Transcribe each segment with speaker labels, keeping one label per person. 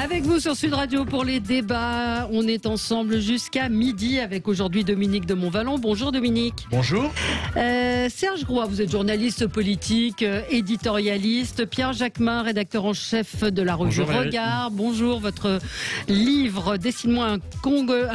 Speaker 1: Avec vous sur Sud Radio pour les débats. On est ensemble jusqu'à midi avec aujourd'hui Dominique de Montvalon. Bonjour Dominique.
Speaker 2: Bonjour.
Speaker 1: Serge Groix, vous êtes journaliste politique, éditorialiste. Pierre Jacquemin, rédacteur en chef de la revue Regard. Bonjour. Votre livre Dessine-moi un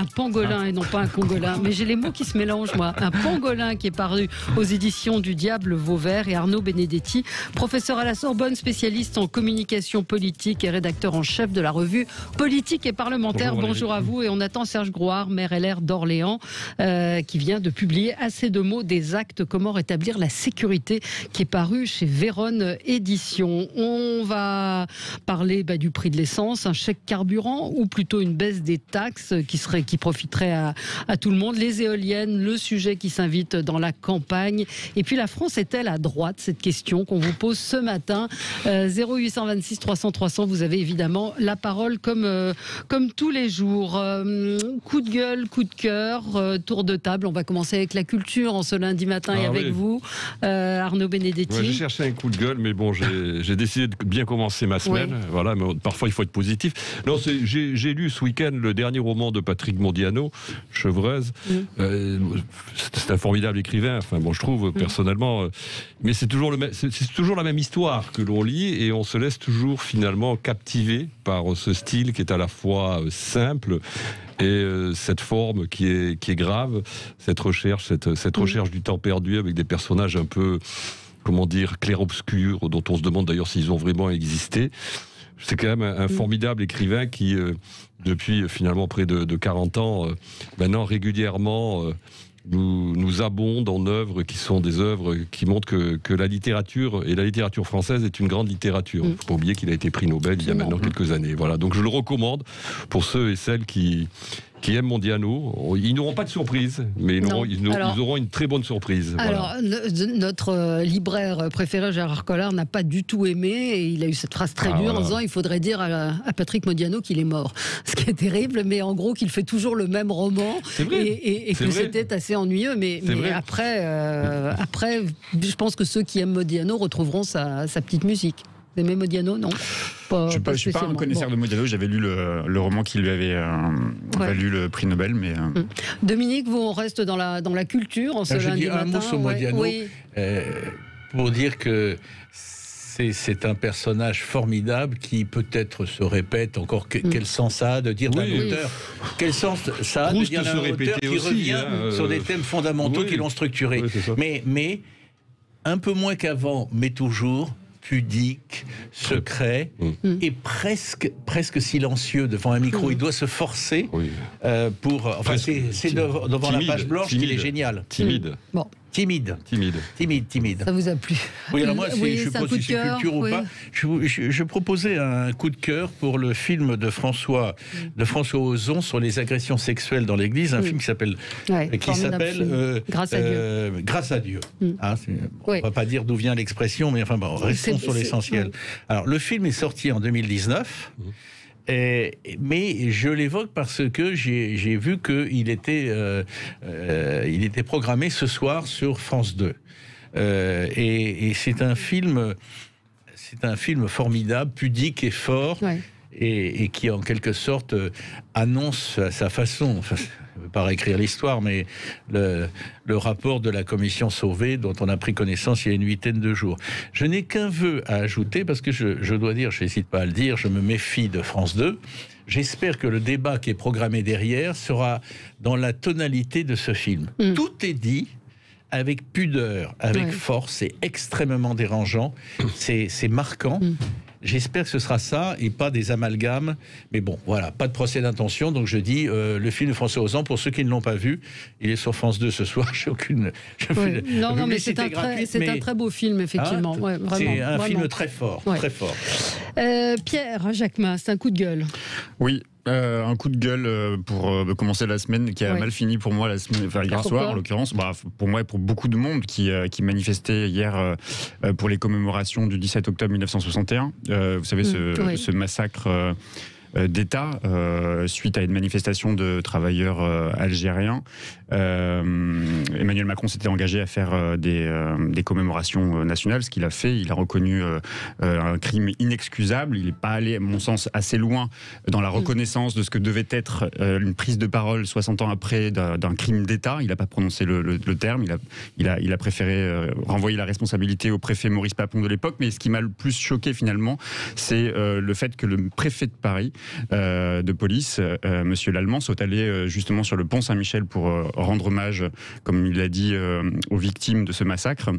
Speaker 1: pangolin et non pas un congolin. Mais j'ai les mots qui se mélangent moi. Un pangolin qui est paru aux éditions du Diable Vauvert. Et Arnaud Benedetti, professeur à la Sorbonne, spécialiste en communication politique et rédacteur en chef de la revue Politique et Parlementaire. Bonjour à vous. Et on attend Serge Groix, maire LR d'Orléans, qui vient de publier Assez de mots, des actes, comment rétablir la sécurité, qui est paru chez Vérone Éditions. On va parler du prix de l'essence, un chèque carburant ou plutôt une baisse des taxes qui profiterait à tout le monde. Les éoliennes, le sujet qui s'invite dans la campagne. Et puis la France est-elle à droite? Cette question qu'on vous pose ce matin. 0826 300 300, vous avez évidemment la parole comme tous les jours. Coup de gueule, coup de cœur, tour de table. On va commencer avec la culture en ce lundi matin et avec vous, Arnaud Benedetti.
Speaker 3: Ouais, j'ai cherché un coup de gueule, mais bon, j'ai décidé de bien commencer ma semaine. Oui. Voilà, mais parfois il faut être positif. Non, j'ai lu ce week-end le dernier roman de Patrick Modiano, Chevreuse. C'est un formidable écrivain. Enfin bon, je trouve personnellement, mais c'est toujours la même histoire que l'on lit et on se laisse toujours finalement captiver par ce style qui est à la fois simple et cette forme qui est grave, cette recherche du temps perdu avec des personnages un peu, comment dire, clair-obscurs, dont on se demande d'ailleurs s'ils ont vraiment existé. C'est quand même un formidable écrivain qui, depuis finalement près de 40 ans, maintenant régulièrement nous abonde en œuvres qui sont des œuvres qui montrent que la littérature, et la littérature française est une grande littérature. Il ne faut pas oublier qu'il a été prix Nobel il y a maintenant quelques années. Voilà. Donc je le recommande pour ceux et celles qui aiment Modiano. Ils n'auront pas de surprise, mais ils auront une très bonne surprise.
Speaker 1: Alors, notre libraire préféré, Gérard Collard, n'a pas du tout aimé, et il a eu cette phrase très dure en disant il faudrait dire à Patrick Modiano qu'il est mort. Ce qui est terrible, mais en gros qu'il fait toujours le même roman, et que c'était assez ennuyeux. Mais après, je pense que ceux qui aiment Modiano retrouveront sa petite musique. Vous aimez Modiano, non?
Speaker 2: Je ne suis pas un connaisseur de Modiano, j'avais lu le roman qui lui avait valu le prix Nobel. Mais
Speaker 1: Dominique, vous, on reste dans la culture en ce lundi matin.
Speaker 4: Je dis un mot sur Modiano pour dire que c'est un personnage formidable qui peut-être se répète encore. Quel sens ça a de dire d'un auteur? Quel sens ça a de dire d'un auteur qui revient sur des thèmes fondamentaux qui l'ont structuré? Mais un peu moins qu'avant, mais toujours pudique, secret et presque silencieux devant un micro. Il doit se forcer pour... Enfin, c'est devant la page blanche qu'il est génial.
Speaker 3: Timide.
Speaker 1: Bon.
Speaker 4: Timide.
Speaker 1: Ça vous a plu?
Speaker 4: Oui, alors moi, je ne sais pas si c'est culture ou pas. Je proposais un coup de cœur pour le film de François Ozon sur les agressions sexuelles dans l'Église, un film qui s'appelle Grâce à Dieu. On ne va pas dire d'où vient l'expression, mais enfin bon, restons sur l'essentiel. Alors, le film est sorti en 2019. Mais je l'évoque parce que j'ai vu qu'il était programmé ce soir sur France 2. Et c'est un film formidable, pudique et fort, et qui en quelque sorte annonce à sa façon. Enfin, je ne veux pas réécrire l'histoire, mais le rapport de la commission Sauvé dont on a pris connaissance il y a une huitaine de jours. Je n'ai qu'un vœu à ajouter, parce que je dois dire, je n'hésite pas à le dire, je me méfie de France 2. J'espère que le débat qui est programmé derrière sera dans la tonalité de ce film. Tout est dit avec pudeur, avec force, c'est extrêmement dérangeant, c'est marquant. J'espère que ce sera ça et pas des amalgames. Mais bon, voilà, pas de procès d'intention. Donc je dis, le film de François Ozon, pour ceux qui ne l'ont pas vu, il est sur France 2 ce soir. J'ai aucune...
Speaker 1: Non, mais c'est un très beau film, effectivement.
Speaker 4: C'est un film très fort, très fort.
Speaker 1: Pierre Jacquemin, c'est un coup de gueule.
Speaker 2: Oui. Un coup de gueule pour commencer la semaine qui a mal fini pour moi hier soir en l'occurrence, pour moi et pour beaucoup de monde qui manifestait hier pour les commémorations du 17 octobre 1961. Vous savez, ce massacre d'État suite à une manifestation de travailleurs algériens. Emmanuel Macron s'était engagé à faire des commémorations nationales, ce qu'il a fait. Il a reconnu un crime inexcusable. Il n'est pas allé, à mon sens, assez loin dans la reconnaissance de ce que devait être une prise de parole 60 ans après d'un crime d'État. Il n'a pas prononcé le terme. Il a préféré renvoyer la responsabilité au préfet Maurice Papon de l'époque. Mais ce qui m'a le plus choqué finalement, c'est le fait que le préfet de Paris de police, Monsieur Lallemand, soit allé justement sur le pont Saint-Michel pour rendre hommage, comme il l'a dit, aux victimes de ce massacre.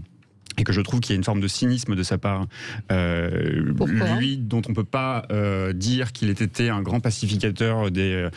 Speaker 2: Et que je trouve qu'il y a une forme de cynisme de sa part. Lui, dont on ne peut pas dire qu'il ait été un grand pacificateur des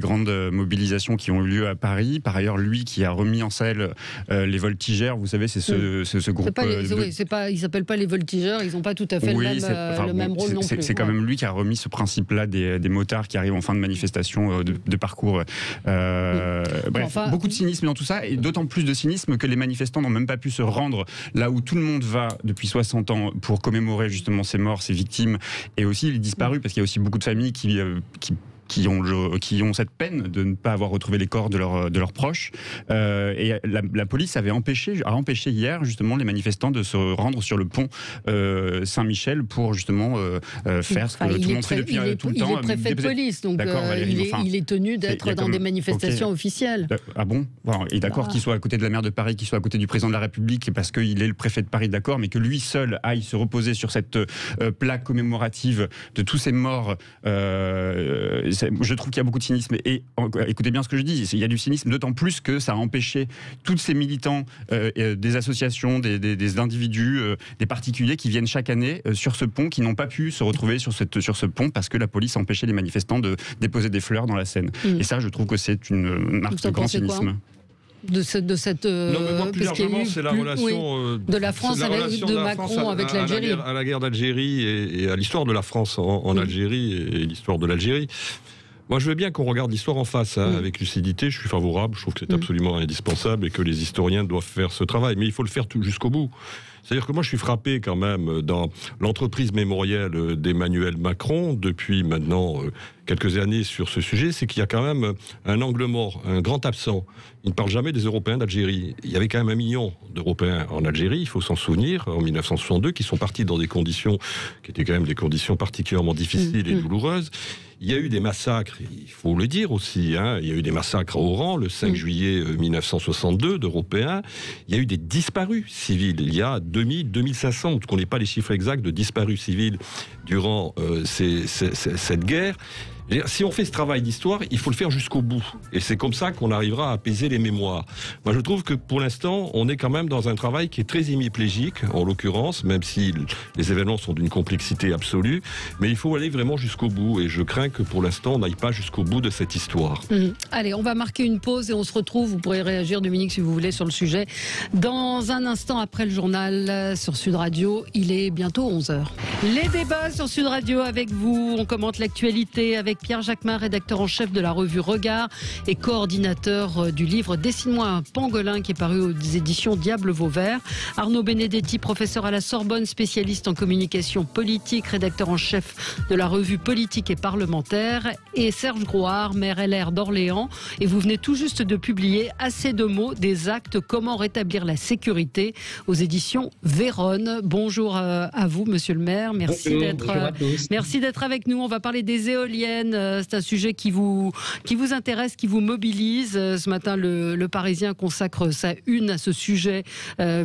Speaker 2: grandes mobilisations qui ont eu lieu à Paris. Par ailleurs, lui qui a remis en selle les voltigeurs, vous savez, c'est ce groupe...
Speaker 1: ils ne s'appellent pas les voltigeurs, ils n'ont pas tout à fait le même rôle non plus.
Speaker 2: C'est quand même lui qui a remis ce principe-là des motards qui arrivent en fin de manifestation de parcours. Bref, beaucoup de cynisme dans tout ça, et d'autant plus de cynisme que les manifestants n'ont même pas pu se rendre là où tout le monde va depuis 60 ans pour commémorer justement ces morts, ces victimes, et aussi les disparus, parce qu'il y a aussi beaucoup de familles qui ont cette peine de ne pas avoir retrouvé les corps de leurs proches. Et la police a empêché hier justement les manifestants de se rendre sur le pont Saint-Michel pour justement faire ce que tout le monde fait depuis tout le temps.
Speaker 1: Il est préfet de police, donc il est tenu d'être dans des manifestations officielles.
Speaker 2: Ah bon ? Et d'accord qu'il soit à côté de la maire de Paris, qu'il soit à côté du président de la République, parce qu'il est le préfet de Paris, d'accord, mais que lui seul aille se reposer sur cette plaque commémorative de tous ces morts... je trouve qu'il y a beaucoup de cynisme. Et écoutez bien ce que je dis, il y a du cynisme, d'autant plus que ça a empêché tous ces militants, des associations, des individus, des particuliers qui viennent chaque année sur ce pont, qui n'ont pas pu se retrouver sur ce pont parce que la police a empêché les manifestants de déposer des fleurs dans la Seine. Et ça, je trouve que c'est une marque de grand cynisme.
Speaker 1: De cette
Speaker 3: non, mais moi, plus largement, c'est la relation
Speaker 1: de la France de Macron avec l'Algérie.
Speaker 3: À la guerre d'Algérie et à l'histoire de la France en Algérie et l'histoire de l'Algérie. Moi, je veux bien qu'on regarde l'histoire en face, avec lucidité. Je suis favorable, je trouve que c'est absolument indispensable et que les historiens doivent faire ce travail. Mais il faut le faire jusqu'au bout. C'est-à-dire que moi, je suis frappé quand même dans l'entreprise mémorielle d'Emmanuel Macron, depuis maintenant quelques années sur ce sujet, c'est qu'il y a quand même un angle mort, un grand absent. Il ne parle jamais des Européens d'Algérie. Il y avait quand même 1 million d'Européens en Algérie, il faut s'en souvenir, en 1962, qui sont partis dans des conditions qui étaient quand même des conditions particulièrement difficiles et douloureuses. Il y a eu des massacres, il faut le dire aussi, il y a eu des massacres à Oran, le 5 juillet 1962, d'Européens. Il y a eu des disparus civils. Il y a 2500, on ne connaît pas les chiffres exacts, de disparus civils durant cette guerre. Si on fait ce travail d'histoire, il faut le faire jusqu'au bout. Et c'est comme ça qu'on arrivera à apaiser les mémoires. Moi, je trouve que pour l'instant, on est quand même dans un travail qui est très hémiplégique, en l'occurrence, même si les événements sont d'une complexité absolue. Mais il faut aller vraiment jusqu'au bout. Et je crains que pour l'instant, on n'aille pas jusqu'au bout de cette histoire.
Speaker 1: Allez, on va marquer une pause et on se retrouve. Vous pourrez réagir, Dominique, si vous voulez, sur le sujet. Dans un instant, après le journal sur Sud Radio, il est bientôt 11h. Les débats sur Sud Radio avec vous. On commente l'actualité avec Pierre Jacquemin, rédacteur en chef de la revue Regard et coordinateur du livre Dessine-moi un pangolin qui est paru aux éditions Diable Vauvert. Arnaud Benedetti, professeur à la Sorbonne, spécialiste en communication politique, rédacteur en chef de la revue Politique et Parlementaire, et Serge Grouard, maire LR d'Orléans. Et vous venez tout juste de publier Assez de mots, des actes, comment rétablir la sécurité aux éditions Vérone. Bonjour à vous, monsieur le maire. Merci d'être avec nous. On va parler des éoliennes. C'est un sujet qui vous intéresse, qui vous mobilise. Ce matin, le Parisien consacre sa une à ce sujet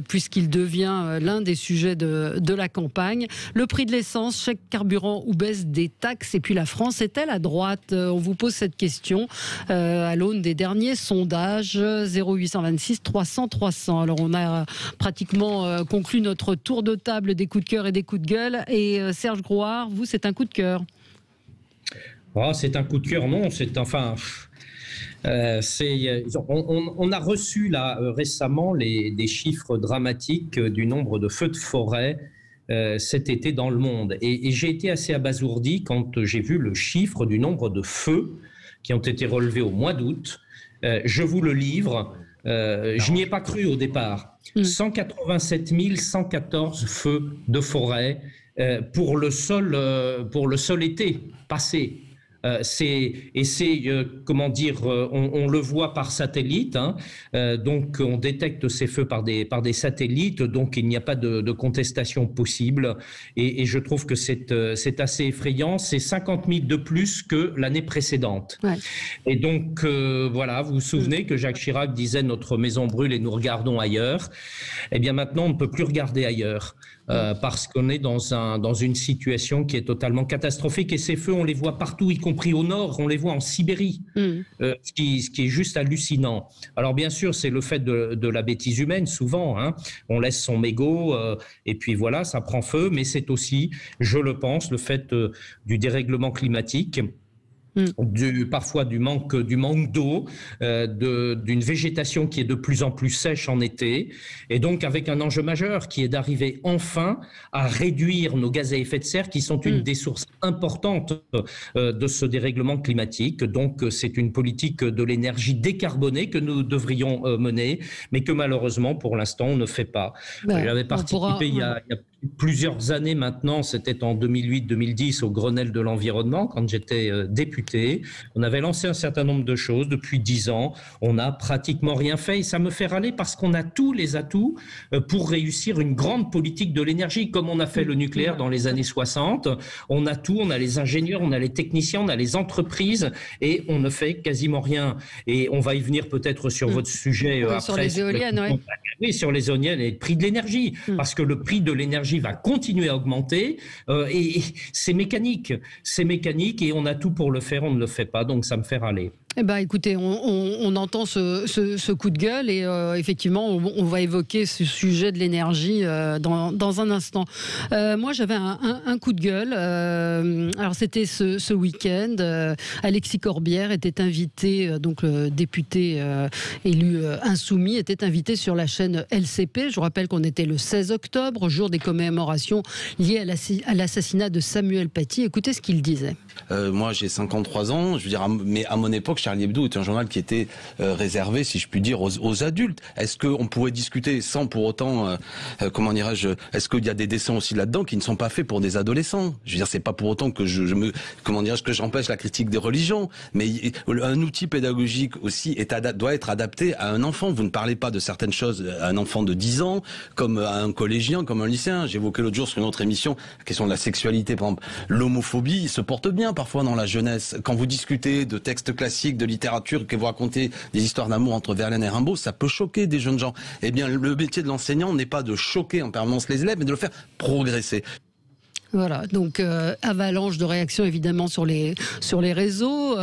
Speaker 1: puisqu'il devient l'un des sujets de la campagne. Le prix de l'essence, chèque carburant ou baisse des taxes. Et puis la France est-elle à droite ? On vous pose cette question à l'aune des derniers sondages 0826 300 300. Alors on a pratiquement conclu notre tour de table des coups de cœur et des coups de gueule. Et Serge Grouard, vous, c'est un coup de cœur.
Speaker 5: Oh, c'est un coup de cœur, non, on a reçu là récemment des chiffres dramatiques du nombre de feux de forêt cet été dans le monde. Et j'ai été assez abasourdi quand j'ai vu le chiffre du nombre de feux qui ont été relevés au mois d'août. Je vous le livre, je n'y ai pas cru au départ. 187 114 feux de forêt pour le seul été passé. Comment dire, on le voit par satellite, hein, donc on détecte ces feux par des satellites, donc il n'y a pas de contestation possible, et je trouve que c'est assez effrayant. C'est 50 000 de plus que l'année précédente. Ouais. Et donc voilà, vous vous souvenez que Jacques Chirac disait notre maison brûle et nous regardons ailleurs. Eh bien maintenant on ne peut plus regarder ailleurs. Parce qu'on est dans une situation qui est totalement catastrophique, et ces feux on les voit partout, y compris au nord, on les voit en Sibérie, ce qui est juste hallucinant. Alors bien sûr c'est le fait de la bêtise humaine souvent, hein. On laisse son mégot et puis voilà, ça prend feu, mais c'est aussi, je le pense, le fait du dérèglement climatique, parfois du manque d'eau, d'une végétation qui est de plus en plus sèche en été, et donc avec un enjeu majeur qui est d'arriver enfin à réduire nos gaz à effet de serre qui sont une des sources importantes de ce dérèglement climatique. Donc c'est une politique de l'énergie décarbonée que nous devrions mener, mais que malheureusement pour l'instant on ne fait pas. J'avais participé il y a plusieurs années maintenant, c'était en 2008-2010 au Grenelle de l'environnement quand j'étais député. On avait lancé un certain nombre de choses depuis 10 ans. On n'a pratiquement rien fait et ça me fait râler parce qu'on a tous les atouts pour réussir une grande politique de l'énergie comme on a fait le nucléaire dans les années 60. On a tout, on a les ingénieurs, on a les techniciens, on a les entreprises et on ne fait quasiment rien. Et on va y venir peut-être sur votre sujet après.
Speaker 1: Sur les éoliennes, oui.
Speaker 5: Oui, sur les éoliennes et le prix de l'énergie. Parce que le prix de l'énergie va continuer à augmenter et c'est mécanique et on a tout pour le faire, on ne le fait pas, donc ça me fait râler.
Speaker 1: Eh ben, écoutez, on entend ce coup de gueule et effectivement, on va évoquer ce sujet de l'énergie dans un instant. Moi, j'avais un coup de gueule. Alors, c'était ce week-end. Alexis Corbière était invité, donc le député élu insoumis, était invité sur la chaîne LCP. Je vous rappelle qu'on était le 16 octobre, jour des commémorations liées à l'assassinat de Samuel Paty. Écoutez ce qu'il disait.
Speaker 6: Moi, j'ai 53 ans. Je veux dire, mais à mon époque, Charlie Hebdo était un journal qui était réservé, si je puis dire, aux adultes. Est-ce qu'on pourrait discuter sans pour autant, comment dirais-je, est-ce qu'il y a des dessins aussi là-dedans qui ne sont pas faits pour des adolescents? Je veux dire, c'est pas pour autant que que j'empêche la critique des religions, mais un outil pédagogique aussi doit être adapté à un enfant. Vous ne parlez pas de certaines choses à un enfant de 10 ans, comme à un collégien, comme un lycéen. J'évoquais l'autre jour sur une autre émission la question de la sexualité, par exemple. L'homophobie se porte bien parfois dans la jeunesse. Quand vous discutez de textes classiques, de littérature, que vous racontez des histoires d'amour entre Verlaine et Rimbaud, ça peut choquer des jeunes gens. Eh bien, le métier de l'enseignant n'est pas de choquer en permanence les élèves, mais de le faire progresser.
Speaker 1: Voilà, donc avalanche de réactions évidemment sur les réseaux.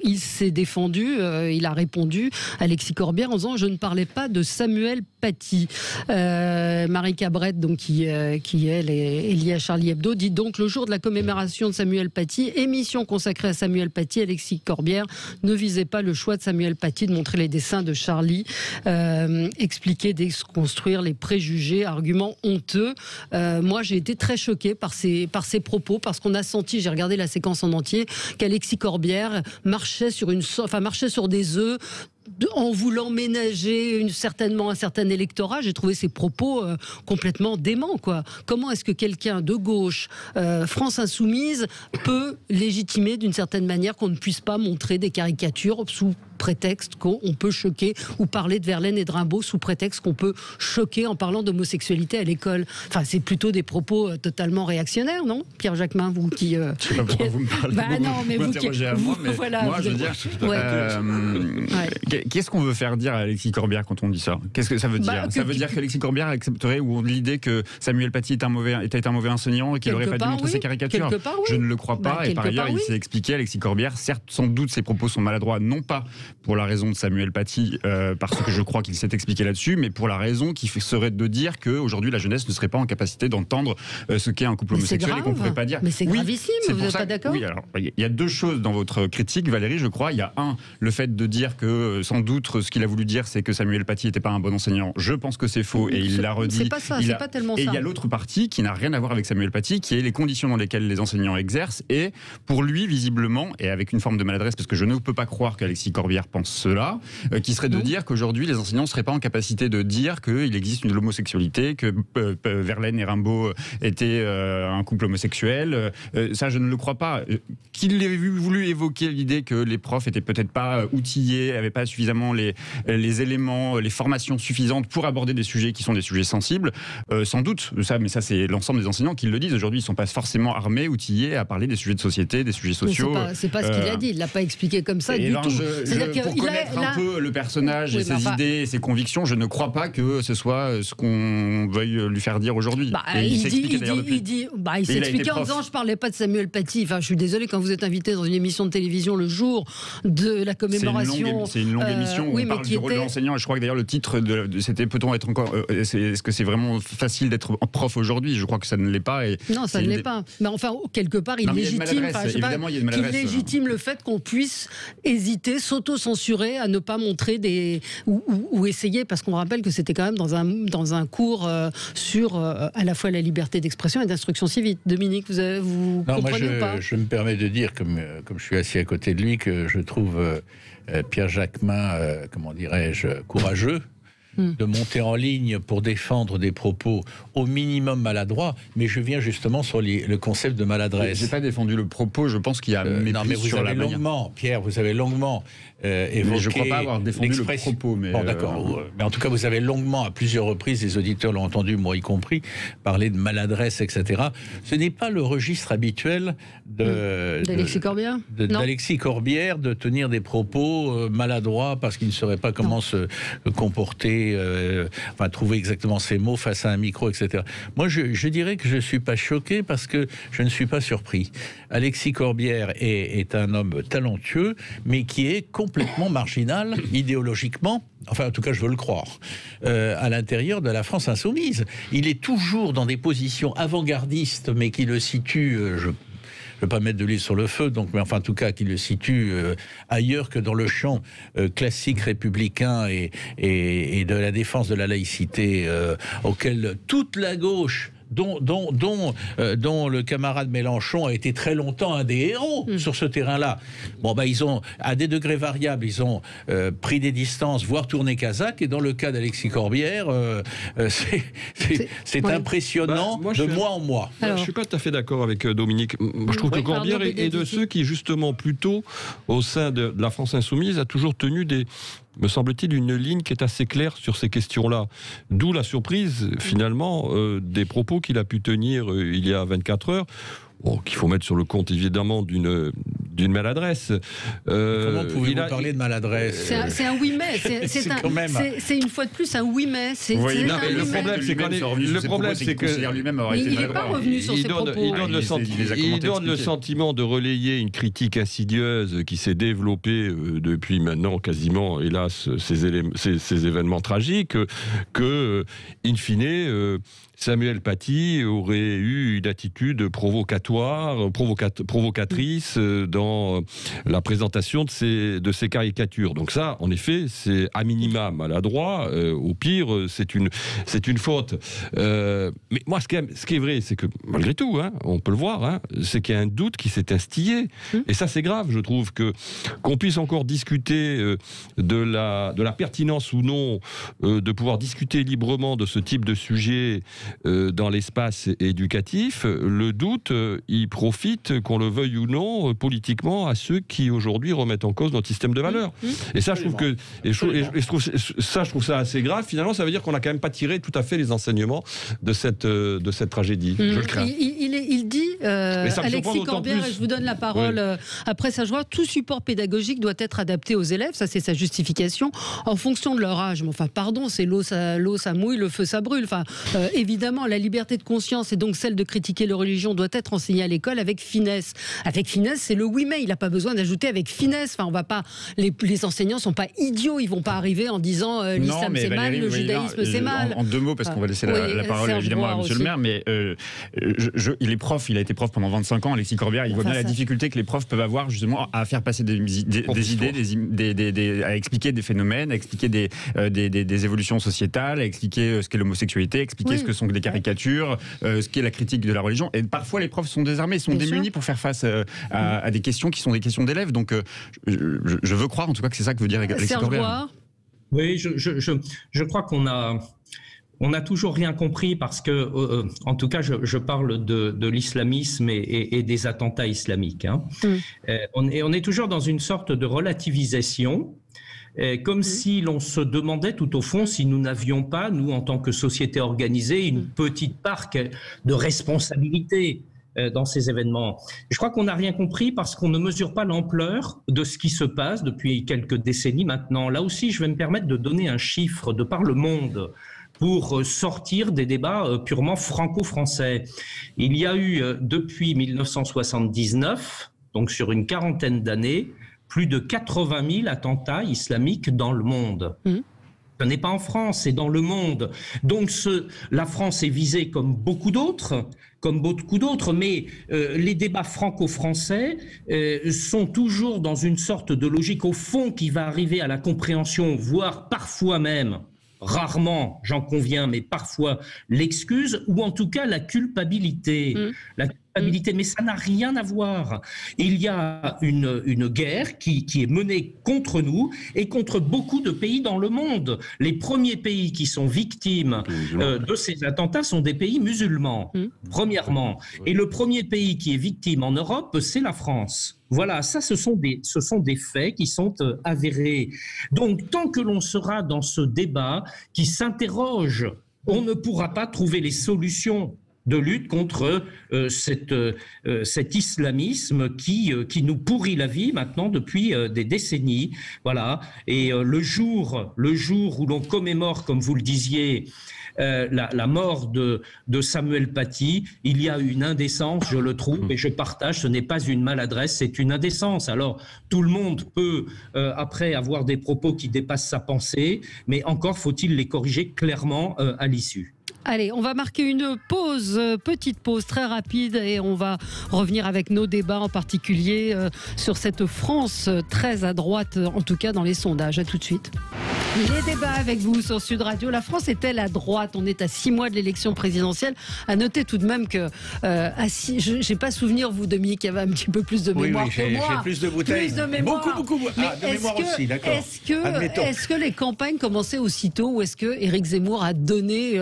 Speaker 1: Il s'est défendu, il a répondu, Alexis Corbière, en disant « Je ne parlais pas de Samuel Paty ». Marie Cabrette, donc, qui elle est liée à Charlie Hebdo, dit donc « Le jour de la commémoration de Samuel Paty, émission consacrée à Samuel Paty, Alexis Corbière ne visait pas le choix de Samuel Paty de montrer les dessins de Charlie, expliquer, déconstruire les préjugés, arguments honteux ». Moi, j'ai été très choquée par ses propos, parce qu'on a senti, j'ai regardé la séquence en entier, qu'Alexis Corbière marchait sur des œufs en voulant ménager certainement un certain électorat. J'ai trouvé ces propos complètement déments, quoi. Comment est-ce que quelqu'un de gauche, France Insoumise, peut légitimer d'une certaine manière qu'on ne puisse pas montrer des caricatures sous prétexte qu'on peut choquer, ou parler de Verlaine et de Rimbaud sous prétexte qu'on peut choquer en parlant d'homosexualité à l'école? Enfin, c'est plutôt des propos totalement réactionnaires, non, Pierre Jacquemin, vous qui...
Speaker 2: Je sais pas pourquoi vous me parlez.
Speaker 1: Bah non, mais vous qui...
Speaker 2: Voilà, moi, je veux dire... Qu'est-ce qu'on veut faire dire à Alexis Corbière quand on dit ça? Qu'est-ce que ça veut dire? Ça veut dire qu'Alexis Corbière accepterait ou l'idée que Samuel Paty était un mauvais enseignant et qu'il n'aurait pas dû montrer ses caricatures? Je ne le crois pas. Et par ailleurs, il s'est expliqué, Alexis Corbière, certes, sans doute, ses propos sont maladroits, non pas pour la raison de Samuel Paty, parce que je crois qu'il s'est expliqué là-dessus, mais pour la raison qui serait de dire qu'aujourd'hui, la jeunesse ne serait pas en capacité d'entendre ce qu'est un couple homosexuel et qu'on ne pourrait pas dire.
Speaker 1: Mais c'est gravissime, vous n'êtes pas d'accord?
Speaker 2: Oui, alors, il y a deux choses dans votre critique, Valérie, je crois. Il y a le fait de dire que, sans doute, ce qu'il a voulu dire, c'est que Samuel Paty n'était pas un bon enseignant. Je pense que c'est faux et il l'a redit.
Speaker 1: C'est pas ça, c'est pas tellement ça.
Speaker 2: Et il y a l'autre partie qui n'a rien à voir avec Samuel Paty, qui est les conditions dans lesquelles les enseignants exercent. Et pour lui, visiblement, et avec une forme de maladresse, parce que je ne peux pas croire qu'Alexis Corbière Corbière pense cela, qui serait de dire qu'aujourd'hui les enseignants ne seraient pas en capacité de dire qu'il existe de l'homosexualité, que Verlaine et Rimbaud étaient un couple homosexuel. Ça, je ne le crois pas. Qu'il ait voulu évoquer l'idée que les profs étaient peut-être pas outillés, n'avaient pas suffisamment les éléments, les formations suffisantes pour aborder des sujets qui sont des sujets sensibles, sans doute. Mais ça, c'est l'ensemble des enseignants qui le disent. Aujourd'hui, ils ne sont pas forcément armés, outillés à parler des sujets de société, des sujets sociaux.
Speaker 1: C'est pas ce qu'il a dit. Il l'a pas expliqué comme ça du tout.
Speaker 2: Pour connaître un peu le personnage et ses idées, et ses convictions, je ne crois pas que ce soit ce qu'on veuille lui faire dire aujourd'hui.
Speaker 1: Il s'expliquait en disant je parlais pas de Samuel Paty. Enfin, je suis désolé, quand vous êtes invité dans une émission de télévision le jour de la commémoration.
Speaker 2: C'est une longue émission où on parle du rôle de l'enseignant, et je crois que d'ailleurs le titre c'était peut-on être encore. Est-ce que c'est vraiment facile d'être prof aujourd'hui? Je crois que ça ne l'est pas.
Speaker 1: Non, ça ne l'est pas. Mais enfin, quelque part, il légitime le fait qu'on puisse hésiter, s'auto-censurer à ne pas montrer ou essayer, parce qu'on rappelle que c'était quand même dans un cours sur à la fois la liberté d'expression et d'instruction civique. Dominique, vous comprenez ou pas?
Speaker 4: Je me permets de dire, comme je suis assis à côté de lui, que je trouve Pierre Jacquemin, comment dirais-je, courageux de monter en ligne pour défendre des propos au minimum maladroits, mais je viens justement sur le concept de maladresse.
Speaker 2: Je n'ai pas défendu le propos, je pense qu'il y a mépris
Speaker 4: non, mais vous
Speaker 2: sur
Speaker 4: avez
Speaker 2: la
Speaker 4: longuement, Pierre, vous avez longuement évoqué.
Speaker 2: Mais je ne crois pas avoir défendu le propos.
Speaker 4: Bon, d'accord. Mais en tout cas, vous avez longuement, à plusieurs reprises, les auditeurs l'ont entendu, moi y compris, parler de maladresse, etc. Ce n'est pas le registre habituel
Speaker 1: d'Alexis Corbière.
Speaker 4: D'Alexis Corbière de tenir des propos maladroits parce qu'il ne saurait pas comment se comporter, trouver exactement ses mots face à un micro, etc. Moi, je dirais que je ne suis pas choqué parce que je ne suis pas surpris. Alexis Corbière est un homme talentueux, mais qui est complètement marginal idéologiquement. Enfin, en tout cas, je veux le croire, à l'intérieur de la France insoumise. Il est toujours dans des positions avant-gardistes, mais qui le situent, je ne veux pas mettre de l'huile sur le feu, mais enfin, en tout cas, qui le situe ailleurs que dans le champ classique républicain et de la défense de la laïcité, auquel toute la gauche, dont le camarade Mélenchon a été très longtemps un des héros sur ce terrain-là. Bon, ils ont, à des degrés variables, ils ont pris des distances, voire tourné Kazakh, et dans le cas d'Alexis Corbière, c'est impressionnant de mois en mois.
Speaker 3: Alors, je ne suis pas tout à fait d'accord avec Dominique. Je trouve que Corbière est de ceux qui, justement, plutôt, au sein de la France insoumise, a toujours tenu me semble-t-il, une ligne qui est assez claire sur ces questions-là. D'où la surprise, finalement, des propos qu'il a pu tenir il y a 24 heures, qu'il faut mettre sur le compte, évidemment, d'une maladresse.
Speaker 4: Comment pouvez-vous parler de maladresse?
Speaker 1: C'est un oui mais. C'est une fois de plus un oui mais.
Speaker 3: Le problème, c'est que
Speaker 1: il n'est pas revenu sur ses propos.
Speaker 3: Il donne le sentiment de relayer une critique insidieuse qui s'est développée depuis maintenant quasiment, hélas, ces événements tragiques, que, in fine, Samuel Paty aurait eu une attitude provocatrice dans la présentation de ces caricatures. Donc ça, en effet, c'est à minima maladroit. Au pire, c'est une faute. Mais moi, ce qui est vrai, c'est que malgré tout, on peut le voir, c'est qu'il y a un doute qui s'est instillé. Et ça, c'est grave, je trouve, qu'on puisse encore discuter de la pertinence ou non de pouvoir discuter librement de ce type de sujet dans l'espace éducatif. Le doute, il profite, qu'on le veuille ou non, politiquement, à ceux qui aujourd'hui remettent en cause notre système de valeurs. Et ça, je trouve ça assez grave. Finalement, ça veut dire qu'on n'a quand même pas tiré tout à fait les enseignements de cette tragédie. Je le crains.
Speaker 1: Il dit, Alexis Corbière, et je vous donne la parole après ça, je vois, tout support pédagogique doit être adapté aux élèves, ça c'est sa justification, en fonction de leur âge. Mais enfin, pardon, c'est l'eau ça mouille, le feu ça brûle. Enfin, évidemment, la liberté de conscience et donc celle de critiquer les religions doit être enseignée à l'école avec finesse. Avec finesse, c'est le oui mais. Il n'a pas besoin d'ajouter avec finesse. Enfin, on va pas. Les enseignants sont pas idiots. Ils vont pas arriver en disant l'islam c'est mal, le judaïsme c'est mal.
Speaker 2: En deux mots, parce qu'on va laisser la parole évidemment à Monsieur le Maire. Mais il est prof. Il a été prof pendant 25 ans, Alexis Corbière, il voit bien la difficulté que les profs peuvent avoir justement à faire passer des idées, à expliquer des phénomènes, à expliquer des évolutions sociétales, à expliquer ce qu'est l'homosexualité, à expliquer ce que sont des caricatures, ce qu'est la critique de la religion. Et parfois, les profs sont désarmés, sont démunis pour faire face à des questions qui sont des questions d'élèves. Donc, je veux croire en tout cas que c'est ça que veut dire Alexis Corbière.
Speaker 5: Oui, je crois qu'on a toujours rien compris parce que, en tout cas, je parle de l'islamisme et des attentats islamiques. Hein. On est toujours dans une sorte de relativisation, comme si l'on se demandait tout au fond si nous n'avions pas, nous, en tant que société organisée, une petite part de responsabilité dans ces événements. Je crois qu'on n'a rien compris parce qu'on ne mesure pas l'ampleur de ce qui se passe depuis quelques décennies maintenant. Là aussi, je vais me permettre de donner un chiffre de par le monde pour sortir des débats purement franco-français. Il y a eu, depuis 1979, donc sur une quarantaine d'années, plus de 80 000 attentats islamiques dans le monde. Ce n'est pas en France, c'est dans le monde. Donc la France est visée comme beaucoup d'autres, mais les débats franco-français sont toujours dans une sorte de logique au fond qui va arriver à la compréhension, voire parfois même, rarement, j'en conviens, mais parfois l'excuse, ou en tout cas la culpabilité. La culpabilité, mais ça n'a rien à voir. Il y a une guerre qui est menée contre nous et contre beaucoup de pays dans le monde. Les premiers pays qui sont victimes de ces attentats sont des pays musulmans, premièrement. Et le premier pays qui est victime en Europe, c'est la France. Voilà, ça, ce sont des faits qui sont avérés. Donc, tant que l'on sera dans ce débat qui s'interroge, on ne pourra pas trouver les solutions de lutte contre cet islamisme qui nous pourrit la vie maintenant depuis des décennies. Voilà. Et le jour où l'on commémore, comme vous le disiez, la mort de Samuel Paty, il y a une indécence, je le trouve, et je partage, ce n'est pas une maladresse, c'est une indécence. Alors, tout le monde peut, après, avoir des propos qui dépassent sa pensée, mais encore faut-il les corriger clairement à l'issue.
Speaker 1: Allez, on va marquer une pause, petite pause très rapide, et on va revenir avec nos débats, en particulier sur cette France très à droite, en tout cas dans les sondages. À tout de suite. Les débats avec vous sur Sud Radio. La France est-elle à droite? On est à 6 mois de l'élection présidentielle. À noter tout de même que, je n'ai pas souvenir, vous, Dominique, qui avait un petit peu plus de mémoire que moi.
Speaker 4: J'ai plus de bouteilles.
Speaker 1: Plus de mémoire.
Speaker 4: Beaucoup. De mémoire aussi, d'accord.
Speaker 1: Est-ce que les campagnes commençaient aussitôt, ou est-ce que Éric Zemmour a donné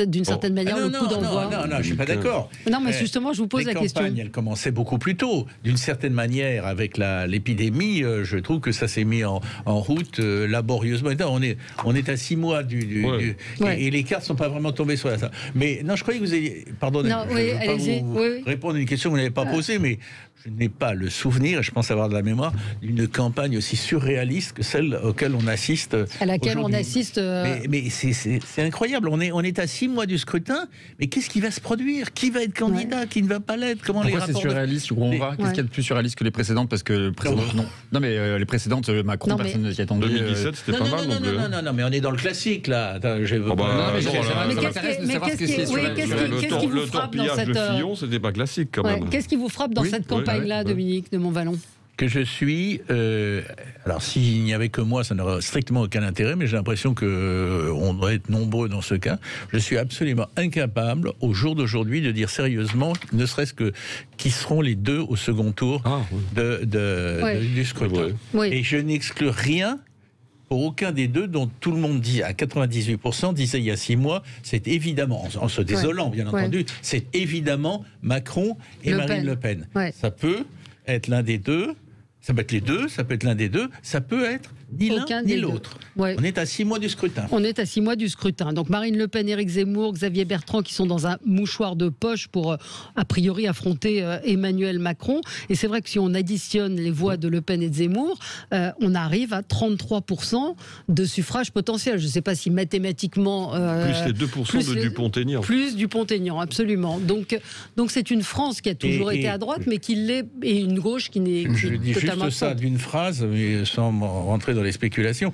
Speaker 1: d'une certaine manière le coup d'envoi?
Speaker 4: Non, je ne suis pas d'accord.
Speaker 1: Non, mais justement, je vous pose la question.
Speaker 4: Les campagnes, elles commençaient beaucoup plus tôt. D'une certaine manière, avec l'épidémie, je trouve que ça s'est mis en route laborieusement. On est à 6 mois et les cartes ne sont pas vraiment tombées sur la table. Mais non, je croyais que vous ayez... Pardonnez, je ne veux pas vous répondre à une question que vous n'avez pas posée, mais je n'ai pas le souvenir, et je pense avoir de la mémoire, d'une campagne aussi surréaliste que celle auquel on assiste.
Speaker 1: À laquelle on assiste.
Speaker 4: Mais c'est incroyable. On est à 6 mois du scrutin, mais qu'est-ce qui va se produire? Qui va être candidat? Qui ne va pas l'être? Pourquoi
Speaker 2: c'est surréaliste? Qu'est-ce qu'il y a de plus surréaliste que les précédentes? Parce que non, mais les précédentes, Macron, personne ne s'y attendait.
Speaker 3: 2017, c'était pas mal.
Speaker 4: Non, mais on est dans le classique là.
Speaker 3: Le torpillage de Fillon, c'était pas classique quand même.
Speaker 1: Qu'est-ce qui vous frappe dans cette campagne-là, Dominique de Montvalon?
Speaker 4: Que je suis... alors, s'il n'y avait que moi, ça n'aurait strictement aucun intérêt, mais j'ai l'impression qu'on doit être nombreux dans ce cas. Je suis absolument incapable, au jour d'aujourd'hui, de dire sérieusement, ne serait-ce que qui seront les deux au second tour du scrutin. Et je n'exclus rien pour aucun des deux, dont tout le monde dit, à 98%, disait il y a 6 mois, c'est évidemment, en se désolant bien entendu, c'est évidemment Macron et Marine Le Pen. Ça peut être l'un des deux, ça peut être les deux, ça peut être l'un des deux, ça peut être ni l'un ni l'autre. On est à 6 mois du scrutin.
Speaker 1: On est à 6 mois du scrutin. Donc Marine Le Pen, Éric Zemmour, Xavier Bertrand qui sont dans un mouchoir de poche pour a priori affronter Emmanuel Macron. Et c'est vrai que si on additionne les voix de Le Pen et de Zemmour, on arrive à 33% de suffrage potentiel. Je ne sais pas si mathématiquement...
Speaker 3: plus les 2% de Dupont-Aignan.
Speaker 1: Plus Dupont-Aignan, absolument. Donc c'est une France qui a toujours été à droite, mais qui l'est, et une gauche qui n'est...
Speaker 4: Je dis juste ça d'une phrase, mais sans rentrer dans les spéculations.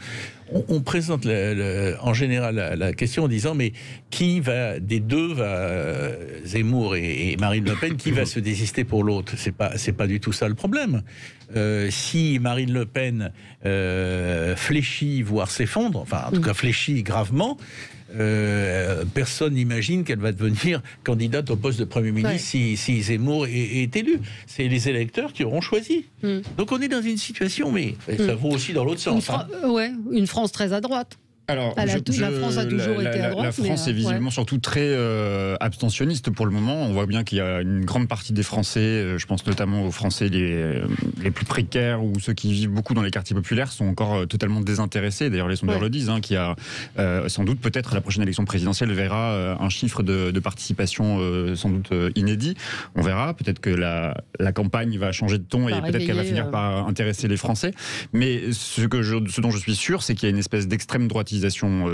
Speaker 4: On présente en général la question en disant mais qui va des deux, Zemmour et Marine Le Pen, qui va se désister pour l'autre? C'est pas du tout ça le problème. Si Marine Le Pen fléchit, voire s'effondre, enfin en tout cas fléchit gravement, personne n'imagine qu'elle va devenir candidate au poste de Premier ministre si Zemmour est élu. C'est les électeurs qui auront choisi. Donc on est dans une situation, mais ça vaut aussi dans l'autre sens.
Speaker 1: Une France très à droite.
Speaker 2: Alors,
Speaker 1: la France a toujours été à droite.
Speaker 2: La France est visiblement surtout très abstentionniste pour le moment. On voit bien qu'il y a une grande partie des Français, je pense notamment aux Français les plus précaires ou ceux qui vivent beaucoup dans les quartiers populaires, sont encore totalement désintéressés. D'ailleurs, les sondeurs le disent, qu'il y a sans doute, peut-être, la prochaine élection présidentielle verra un chiffre de participation sans doute inédit. On verra. Peut-être que la campagne va changer de ton et peut-être qu'elle va finir par intéresser les Français. Mais ce dont je suis sûr, c'est qu'il y a une espèce d'extrême droitisation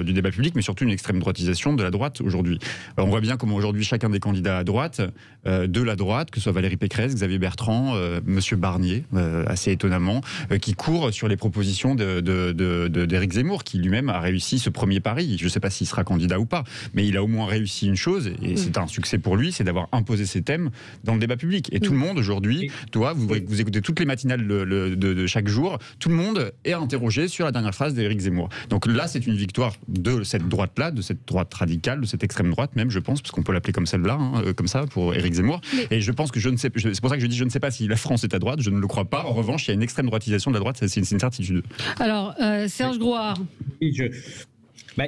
Speaker 2: du débat public, mais surtout une extrême droitisation de la droite aujourd'hui. On voit bien comment aujourd'hui chacun des candidats à droite, de la droite, que ce soit Valérie Pécresse, Xavier Bertrand, Monsieur Barnier, assez étonnamment, qui court sur les propositions d'Éric Zemmour, qui lui-même a réussi ce premier pari. Je ne sais pas s'il sera candidat ou pas, mais il a au moins réussi une chose, et c'est un succès pour lui, c'est d'avoir imposé ses thèmes dans le débat public. Et tout le monde aujourd'hui, vous écoutez toutes les matinales de chaque jour, tout le monde est interrogé sur la dernière phrase d'Éric Zemmour. Donc là, c'est une victoire de cette droite-là, de cette droite radicale, de cette extrême droite même, je pense, parce qu'on peut l'appeler comme celle-là, comme ça, pour Éric Zemmour. Et je pense que c'est pour ça que je dis, je ne sais pas si la France est à droite, je ne le crois pas. En revanche, il y a une extrême droitisation de la droite, c'est une certitude.
Speaker 1: Alors, Serge Grouard.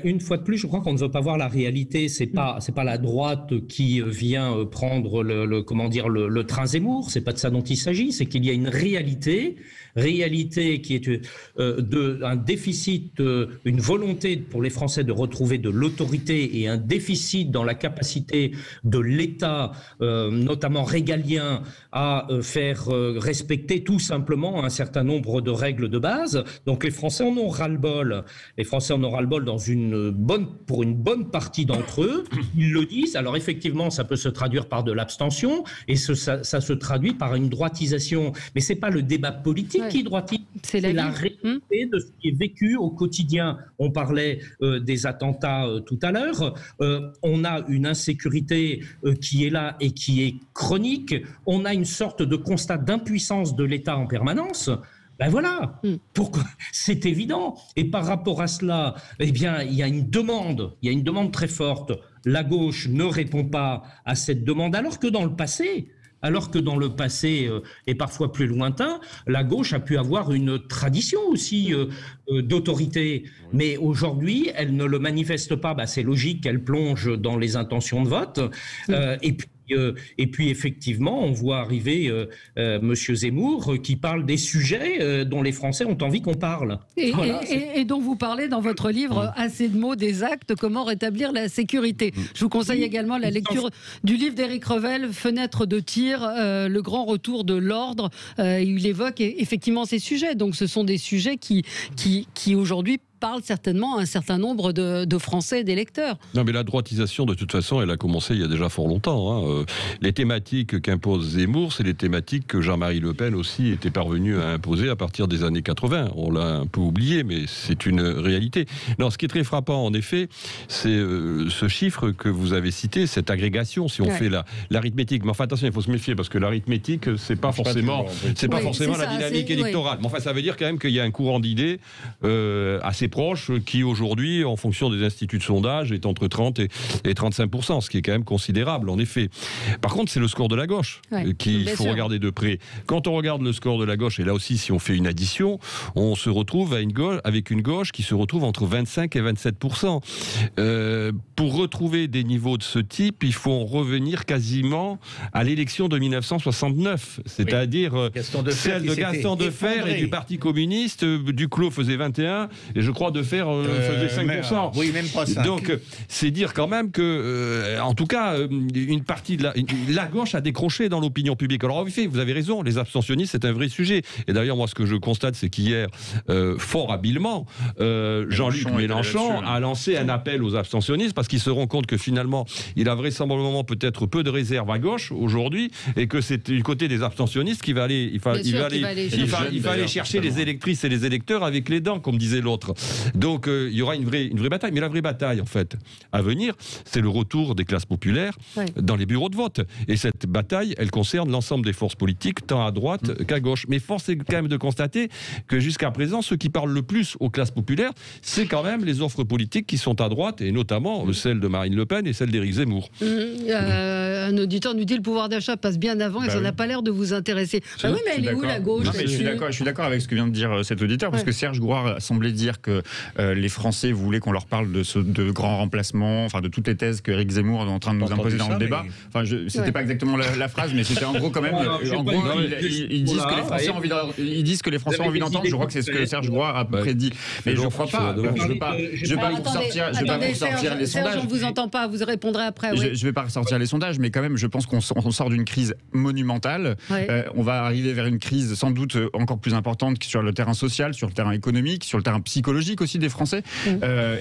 Speaker 5: Une fois de plus, je crois qu'on ne veut pas voir la réalité. C'est pas la droite qui vient prendre le train Zemmour. C'est pas de ça dont il s'agit. C'est qu'il y a une réalité qui est un déficit, une volonté pour les Français de retrouver de l'autorité et un déficit dans la capacité de l'État, notamment régalien, à faire respecter tout simplement un certain nombre de règles de base. Donc les Français en ont ras-le-bol. Les Français en ont ras-le-bol pour une bonne partie d'entre eux. Ils le disent. Alors effectivement, ça peut se traduire par de l'abstention et ça se traduit par une droitisation. Mais c'est pas le débat politique qui droitise, c'est la réalité de ce qui est vécu au quotidien. On parlait des attentats tout à l'heure. On a une insécurité qui est là et qui est chronique. On a une sorte de constat d'impuissance de l'État en permanence. Voilà, pourquoi c'est évident. Et par rapport à cela, il y a une demande très forte. La gauche ne répond pas à cette demande, alors que dans le passé, et parfois plus lointain, la gauche a pu avoir une tradition aussi d'autorité. Mais aujourd'hui, elle ne le manifeste pas. C'est logique qu'elle plonge dans les intentions de vote. Et puis effectivement, on voit arriver Monsieur Zemmour qui parle des sujets dont les Français ont envie qu'on parle.
Speaker 1: Et dont vous parlez dans votre livre, Assez de mots, des actes, comment rétablir la sécurité. Je vous conseille également la lecture du livre d'Éric Revel, Fenêtre de tir, le grand retour de l'ordre. Il évoque effectivement ces sujets. Donc ce sont des sujets qui aujourd'hui parle certainement à un certain nombre de Français et d'électeurs.
Speaker 3: Non, mais la droitisation, de toute façon, elle a commencé il y a déjà fort longtemps. Les thématiques qu'impose Zemmour, c'est les thématiques que Jean-Marie Le Pen aussi était parvenu à imposer à partir des années 80. On l'a un peu oublié, mais c'est une réalité. Non, ce qui est très frappant, en effet, c'est ce chiffre que vous avez cité, cette agrégation, si on fait l'arithmétique. Mais enfin, attention, il faut se méfier, parce que l'arithmétique, c'est pas forcément la dynamique électorale. Mais enfin, ça veut dire quand même qu'il y a un courant d'idées assez proche qui aujourd'hui, en fonction des instituts de sondage, est entre 30 et 35%, ce qui est quand même considérable, en effet. Par contre, c'est le score de la gauche qu'il faut regarder de près. Quand on regarde le score de la gauche, et là aussi, si on fait une addition, on se retrouve avec une gauche qui se retrouve entre 25 et 27%. Pour retrouver des niveaux de ce type, il faut en revenir quasiment à l'élection de 1969, c'est-à-dire celle de Gaston Defferre et du Parti communiste. Duclos faisait 21, et je crois, de fer faisait 5%.
Speaker 4: Oui, même pas 5%.
Speaker 3: Donc, c'est dire quand même que, en tout cas, une partie de la gauche a décroché dans l'opinion publique. Alors, en effet, vous avez raison, les abstentionnistes, c'est un vrai sujet. Et d'ailleurs, moi, ce que je constate, c'est qu'hier, fort habilement, Jean-Luc Mélenchon a lancé un appel aux abstentionnistes parce qu'ils se rendent compte que finalement, il a vraisemblablement peut-être peu de réserve à gauche aujourd'hui et que c'est du côté des abstentionnistes qu'il va aller, il va aller chercher les électrices et les électeurs avec les dents, comme disait l'autre. Donc, il y aura une vraie bataille. Mais la vraie bataille, en fait, à venir, c'est le retour des classes populaires dans les bureaux de vote. Et cette bataille, elle concerne l'ensemble des forces politiques, tant à droite qu'à gauche. Mais force est quand même de constater que jusqu'à présent, ceux qui parlent le plus aux classes populaires, c'est quand même les offres politiques qui sont à droite, et notamment celle de Marine Le Pen et celle d'Éric Zemmour.
Speaker 1: Un auditeur nous dit le pouvoir d'achat passe bien avant et ça n'a pas l'air de vous intéresser. Oui, mais elle est où la gauche?
Speaker 2: Non, mais je suis d'accord avec ce que vient de dire cet auditeur, parce que Serge Gouard semblait dire que les Français voulaient qu'on leur parle de grands remplacements, enfin de toutes les thèses que Éric Zemmour est en train de nous imposer dans le débat. Enfin, c'était pas exactement la phrase, mais c'était en gros quand même. En gros, ils disent que les Français ont envie d'entendre. Je crois que c'est ce que Serge Gouard a prédit. Mais je ne crois pas. Je vais pas vous sortir les sondages.
Speaker 1: Serge, on vous entend pas. Vous répondrez après.
Speaker 2: Je vais pas ressortir les sondages, mais quand même, je pense qu'on sort d'une crise monumentale. On va arriver vers une crise sans doute encore plus importante sur le terrain social, sur le terrain économique, sur le terrain psychologique aussi des Français.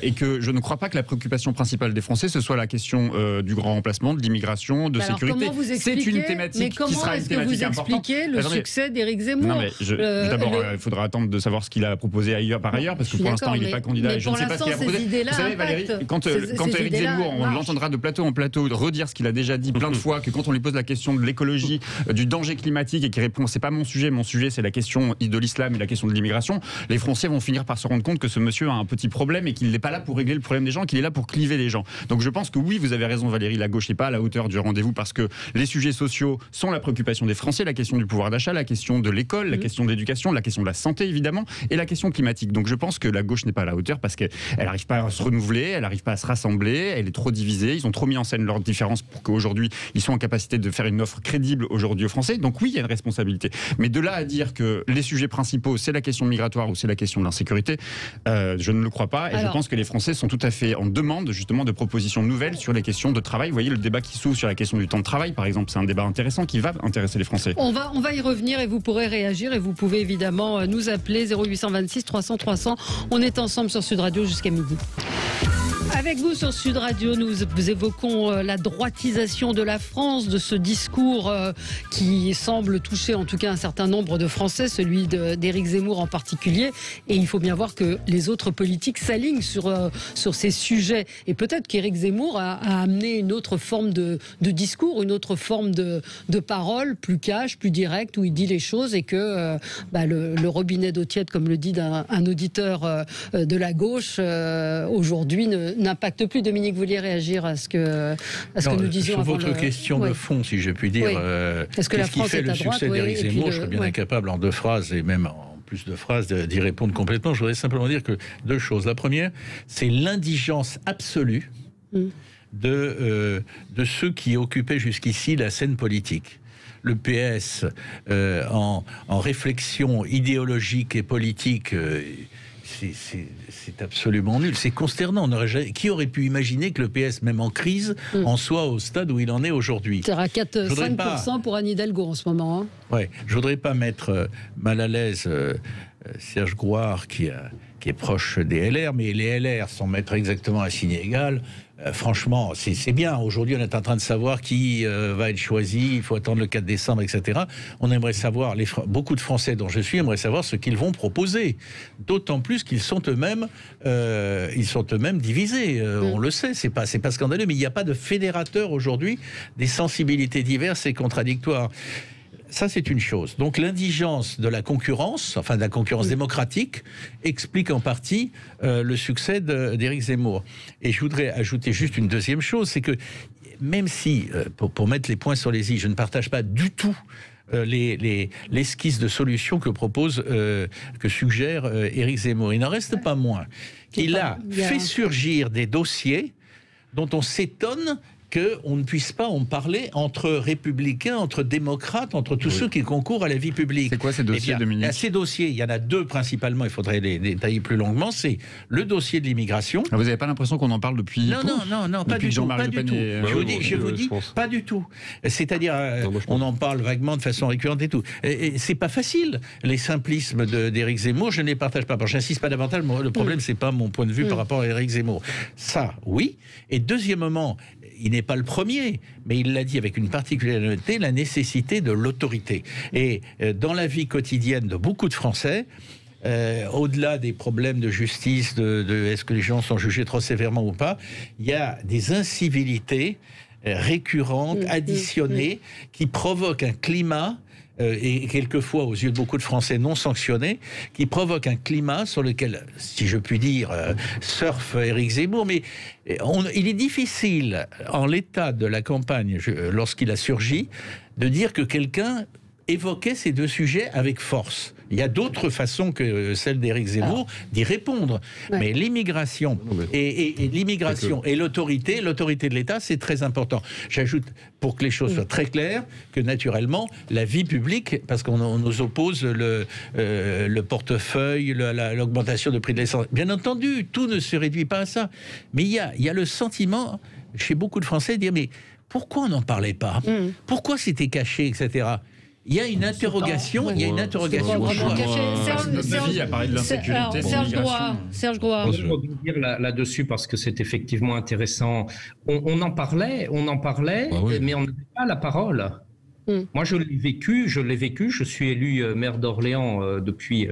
Speaker 2: Et que je ne crois pas que la préoccupation principale des Français, ce soit la question du grand remplacement, de l'immigration, de sécurité. C'est une thématique qui sera une thématique importante.
Speaker 1: Comment expliquez le succès d'Éric Zemmour?
Speaker 2: Non, mais d'abord, il faudra attendre de savoir ce qu'il a proposé par ailleurs, parce que pour l'instant, il n'est pas candidat.
Speaker 1: Mais
Speaker 2: je ne sais pas ce qu'il a proposé. Vous savez, Valérie, quand Éric Zemmour, on l'entendra de plateau en plateau redire ce qu'il a déjà dit plein de fois, que quand on lui pose la question de l'écologie, du danger climatique, et qu'il répond c'est pas mon sujet c'est la question de l'islam et la question de l'immigration, les Français vont finir par se rendre compte que ce monsieur a un petit problème et qu'il n'est pas là pour régler le problème des gens, qu'il est là pour cliver les gens. Donc je pense que oui, vous avez raison Valérie, la gauche n'est pas à la hauteur du rendez-vous, parce que les sujets sociaux sont la préoccupation des Français, la question du pouvoir d'achat, la question de l'école, la question de l'éducation, la question de la santé évidemment, et la question climatique. Donc je pense que la gauche n'est pas à la hauteur parce qu'elle n'arrive pas à se renouveler, elle n'arrive pas à se rassembler, elle est trop divisée, ils ont trop mis en scène leurs différences pour qu'aujourd'hui ils soient en capacité de faire une offre crédible aujourd'hui aux Français. Donc oui, il y a une responsabilité. Mais de là à dire que les sujets principaux c'est la question migratoire ou c'est la question de l'insécurité, je ne le crois pas. Et je pense que les Français sont tout à fait en demande justement de propositions nouvelles sur les questions de travail. Vous voyez le débat qui s'ouvre sur la question du temps de travail par exemple, c'est un débat intéressant qui va intéresser les Français.
Speaker 1: On va y revenir et vous pourrez réagir et vous pouvez évidemment nous appeler 0826 300 300. On est ensemble sur Sud Radio jusqu'à midi. Avec vous sur Sud Radio, nous évoquons la droitisation de la France, de ce discours qui semble toucher en tout cas un certain nombre de Français, celui d'Éric Zemmour en particulier. Et il faut bien voir que les autres politiques s'alignent sur ces sujets. Et peut-être qu'Éric Zemmour a amené une autre forme de discours, une autre forme de parole, plus cash, plus directe, où il dit les choses et que le robinet d'eau tiède, comme le dit un auditeur de la gauche, aujourd'hui n'impacte plus. Dominique, vous vouliez réagir à ce que nous disions
Speaker 4: sur
Speaker 1: avant
Speaker 4: votre question de fond, si je puis dire.
Speaker 1: Est-ce que la France
Speaker 4: fait
Speaker 1: est
Speaker 4: le succès d'Éric Zemmour? Je serais bien incapable en 2 phrases et même en plus de phrases d'y répondre complètement. Je voudrais simplement dire que 2 choses. La première, c'est l'indigence absolue de ceux qui occupaient jusqu'ici la scène politique. Le PS, en réflexion idéologique et politique, c'est absolument nul, c'est consternant. Qui aurait pu imaginer que le PS, même en crise, en soit au stade où il en est aujourd'hui?
Speaker 1: C'est à 5% pour Anne Hidalgo en ce moment.
Speaker 4: Ouais, je voudrais pas mettre mal à l'aise Serge Gouard qui est proche des LR, mais les LR sans mettre exactement à signe égal. Franchement, c'est bien. Aujourd'hui, on est en train de savoir qui va être choisi. Il faut attendre le 4 décembre, etc. On aimerait savoir, beaucoup de Français dont je suis, aimeraient savoir ce qu'ils vont proposer. D'autant plus qu'ils sont eux-mêmes divisés. On le sait, c'est pas scandaleux, mais il n'y a pas de fédérateur aujourd'hui des sensibilités diverses et contradictoires. Ça, c'est une chose. Donc l'indigence de la concurrence, enfin de la concurrence démocratique, explique en partie le succès d'Éric Zemmour. Et je voudrais ajouter juste une deuxième chose, c'est que même si, pour mettre les points sur les i, je ne partage pas du tout l'esquisse de solution que suggère Éric Zemmour, il n'en reste pas moins qu'il a fait surgir des dossiers dont on s'étonne qu'on ne puisse pas en parler entre républicains, entre démocrates, entre tous ceux qui concourent à la vie publique.
Speaker 2: C'est quoi ces dossiers, Dominique ?
Speaker 4: Ces dossiers, il y en a deux principalement, il faudrait les détailler plus longuement. C'est le dossier de l'immigration.
Speaker 2: Vous n'avez pas l'impression qu'on en parle depuis...
Speaker 4: Non, pas du tout. Je vous dis, pas du tout. C'est-à-dire, on en parle vaguement de façon récurrente et tout. Et c'est pas facile. Les simplismes d'Éric Zemmour, je ne les partage pas. J'insiste pas davantage, le problème, c'est pas mon point de vue par rapport à Éric Zemmour. Ça, oui. Et deuxièmement, il n'est pas le premier, mais il l'a dit avec une particularité, la nécessité de l'autorité. Et dans la vie quotidienne de beaucoup de Français, au-delà des problèmes de justice, de est-ce que les gens sont jugés trop sévèrement ou pas, il y a des incivilités récurrentes, additionnées, qui provoquent un climat et quelquefois aux yeux de beaucoup de Français non sanctionnés, qui provoque un climat sur lequel, si je puis dire, surfe Éric Zemmour. Mais il est difficile, en l'état de la campagne, lorsqu'il a surgi, de dire que quelqu'un évoquait ces deux sujets avec force. Il y a d'autres façons que celle d'Éric Zemmour d'y répondre. Ouais. Mais l'immigration et l'immigration et l'autorité de l'État, c'est très important. J'ajoute, pour que les choses soient très claires, que naturellement, la vie publique, parce qu'on nous oppose le portefeuille, l'augmentation du prix de l'essence. Bien entendu, tout ne se réduit pas à ça. Mais il y a le sentiment, chez beaucoup de Français, de dire, mais pourquoi on n'en parlait pas ? Pourquoi c'était caché, etc. Il y a une interrogation. Il y a une interrogation.
Speaker 1: Serge Groix.
Speaker 5: Je veux dire là-dessus parce que c'est effectivement intéressant. On en parlait, mais on n'avait pas la parole. Moi, je l'ai vécu. Je suis élu maire d'Orléans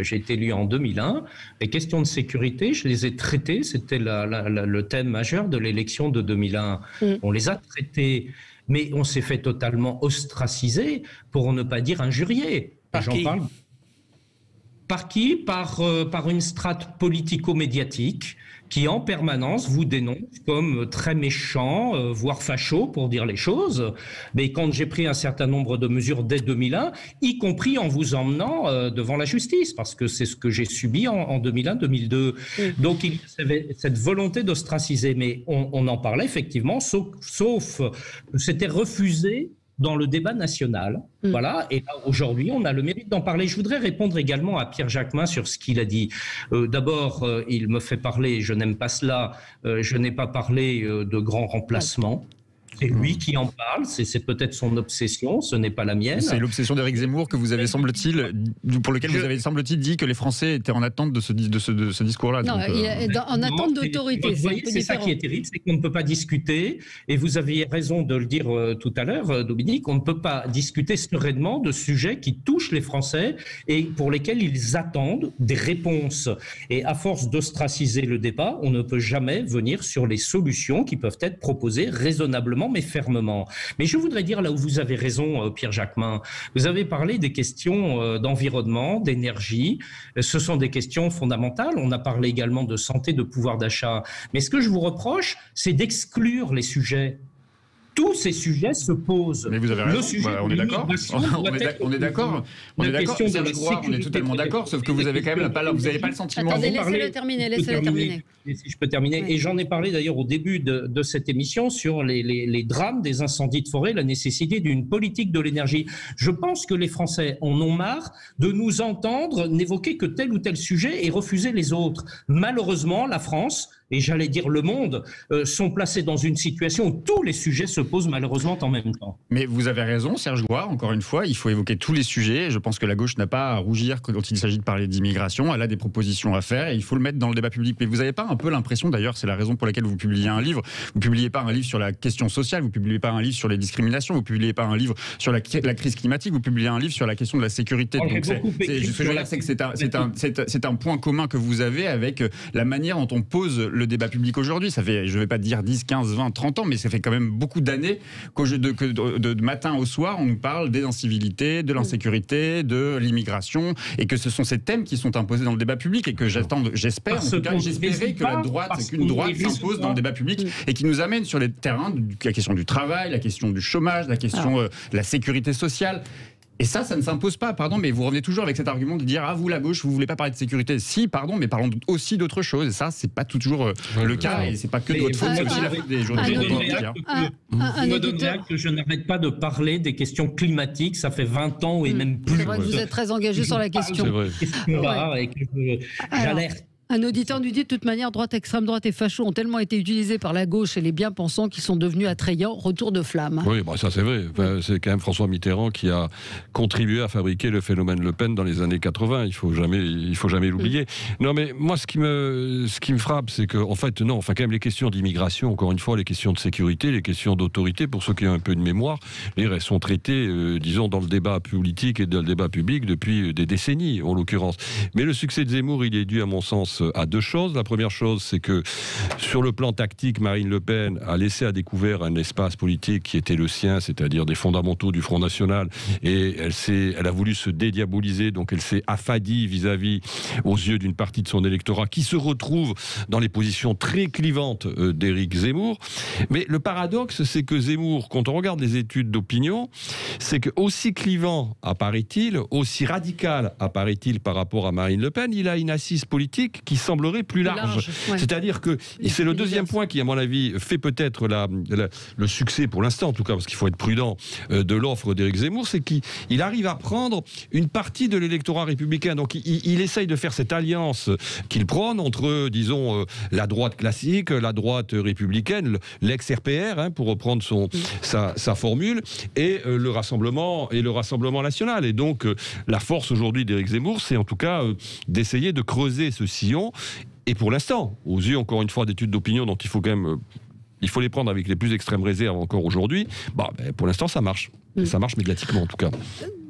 Speaker 5: j'ai été élu en 2001. Les questions de sécurité, je les ai traitées. C'était le thème majeur de l'élection de 2001. On les a traitées. Mais on s'est fait totalement ostraciser, pour ne pas dire injurier.
Speaker 4: Par qui ?
Speaker 5: Par qui ? Par une strate politico-médiatique qui en permanence vous dénonce comme très méchant, voire facho pour dire les choses. Mais quand j'ai pris un certain nombre de mesures dès 2001, y compris en vous emmenant devant la justice, parce que c'est ce que j'ai subi en 2001-2002. Donc il y avait cette volonté d'ostraciser, mais on en parlait effectivement, sauf que c'était refusé dans le débat national. Voilà. Et là, aujourd'hui, on a le mérite d'en parler. Je voudrais répondre également à Pierre Jacquemin sur ce qu'il a dit. D'abord, il me fait parler, je n'aime pas cela, je n'ai pas parlé de grand remplacement. C'est lui qui en parle, c'est peut-être son obsession, ce n'est pas la mienne.
Speaker 2: C'est l'obsession d'Éric Zemmour que vous avez, pour lequel vous avez, semble-t-il, dit que les Français étaient en attente de ce discours-là.
Speaker 1: Non, en attente d'autorité.
Speaker 5: Vous voyez, c'est ça qui est terrible, c'est qu'on ne peut pas discuter, et vous aviez raison de le dire tout à l'heure, Dominique, on ne peut pas discuter sereinement de sujets qui touchent les Français et pour lesquels ils attendent des réponses. Et à force d'ostraciser le débat, on ne peut jamais venir sur les solutions qui peuvent être proposées raisonnablement mais fermement. Mais je voudrais dire là où vous avez raison, Pierre Jacquemin, vous avez parlé des questions d'environnement, d'énergie, ce sont des questions fondamentales, on a parlé également de santé, de pouvoir d'achat, mais ce que je vous reproche, c'est d'exclure les sujets. Tous ces sujets se posent.
Speaker 2: Mais vous avez raison, on est d'accord. On est d'accord. On est totalement d'accord, sauf que vous avez quand même vous n'avez pas le sentiment.
Speaker 1: Attendez, laissez-le terminer.
Speaker 5: Si je peux terminer. Oui. Et j'en ai parlé d'ailleurs au début de cette émission sur les drames des incendies de forêt, la nécessité d'une politique de l'énergie. Je pense que les Français en ont marre de nous entendre n'évoquer que tel ou tel sujet et refuser les autres. Malheureusement, la France, et j'allais dire le monde, sont placés dans une situation où tous les sujets se posent malheureusement en même temps.
Speaker 2: Mais vous avez raison, Serge Groix, encore une fois, il faut évoquer tous les sujets. Je pense que la gauche n'a pas à rougir quand il s'agit de parler d'immigration. Elle a des propositions à faire et il faut le mettre dans le débat public. Mais vous n'avez pas un peu l'impression, d'ailleurs, c'est la raison pour laquelle vous publiez un livre. Vous ne publiez pas un livre sur la question sociale, vous ne publiez pas un livre sur les discriminations, vous ne publiez pas un livre sur la crise climatique, vous publiez un livre sur la question de la sécurité. Donc ce que je veux dire, c'est que c'est un point commun que vous avez avec la manière dont on pose le débat public aujourd'hui. Ça fait, je ne vais pas dire 10, 15, 20, 30 ans, mais ça fait quand même beaucoup d'années de matin au soir, on nous parle des incivilités, de l'insécurité, de l'immigration, et que ce sont ces thèmes qui sont imposés dans le débat public et que j'espérais qu'une droite s'impose dans le débat public et qui nous amène sur les terrains de la question du travail, la question du chômage, la question de la sécurité sociale. Et ça ne s'impose pas, pardon, mais vous revenez toujours avec cet argument de dire « Ah, vous, la gauche, vous voulez pas parler de sécurité ». Si, pardon, mais parlons aussi d'autres choses. Et ça, c'est pas toujours le cas, et c'est pas que de votre faute, c'est aussi la faute des journalistes.
Speaker 5: Vous me donnerez acte que je n'arrête pas de parler des questions climatiques, ça fait 20 ans et même plus.
Speaker 1: C'est vrai que vous êtes très engagé sur la question.
Speaker 3: C'est vrai.
Speaker 5: Et que j'alerte.
Speaker 1: Un auditeur nous dit de toute manière, droite, extrême droite et facho ont tellement été utilisés par la gauche et les bien-pensants qu'ils sont devenus attrayants. Retour de flamme.
Speaker 3: Oui, ça c'est vrai. Enfin, c'est quand même François Mitterrand qui a contribué à fabriquer le phénomène Le Pen dans les années 80. Il faut jamais l'oublier. Non, mais moi, ce qui me frappe, c'est que, en fait, quand même, les questions d'immigration, encore une fois, les questions de sécurité, les questions d'autorité, pour ceux qui ont un peu de mémoire, elles sont traitées, disons, dans le débat politique et dans le débat public depuis des décennies, en l'occurrence. Mais le succès de Zemmour, il est dû, à mon sens, à deux choses. La première chose, c'est que sur le plan tactique, Marine Le Pen a laissé à découvert un espace politique qui était le sien, c'est-à-dire des fondamentaux du Front National, et elle a voulu se dédiaboliser, donc elle s'est affadie vis-à-vis, aux yeux d'une partie de son électorat, qui se retrouve dans les positions très clivantes d'Éric Zemmour. Mais le paradoxe, c'est que Zemmour, quand on regarde les études d'opinion, c'est que aussi clivant apparaît-il, aussi radical apparaît-il par rapport à Marine Le Pen, il a une assise politique qui semblerait plus large. Ouais. C'est-à-dire que c'est le deuxième point qui, à mon avis, fait peut-être le succès, pour l'instant en tout cas, parce qu'il faut être prudent, de l'offre d'Éric Zemmour, c'est qu'il arrive à prendre une partie de l'électorat républicain. Donc il essaye de faire cette alliance qu'il prône entre, disons, la droite classique, la droite républicaine, l'ex-RPR, pour reprendre sa formule, et le Rassemblement national. Et donc la force aujourd'hui d'Éric Zemmour, c'est en tout cas d'essayer de creuser ce sillon. Et pour l'instant, aux yeux encore une fois d'études d'opinion dont il faut quand même les prendre avec les plus extrêmes réserves encore aujourd'hui, pour l'instant ça marche. Ça marche médiatiquement en tout cas.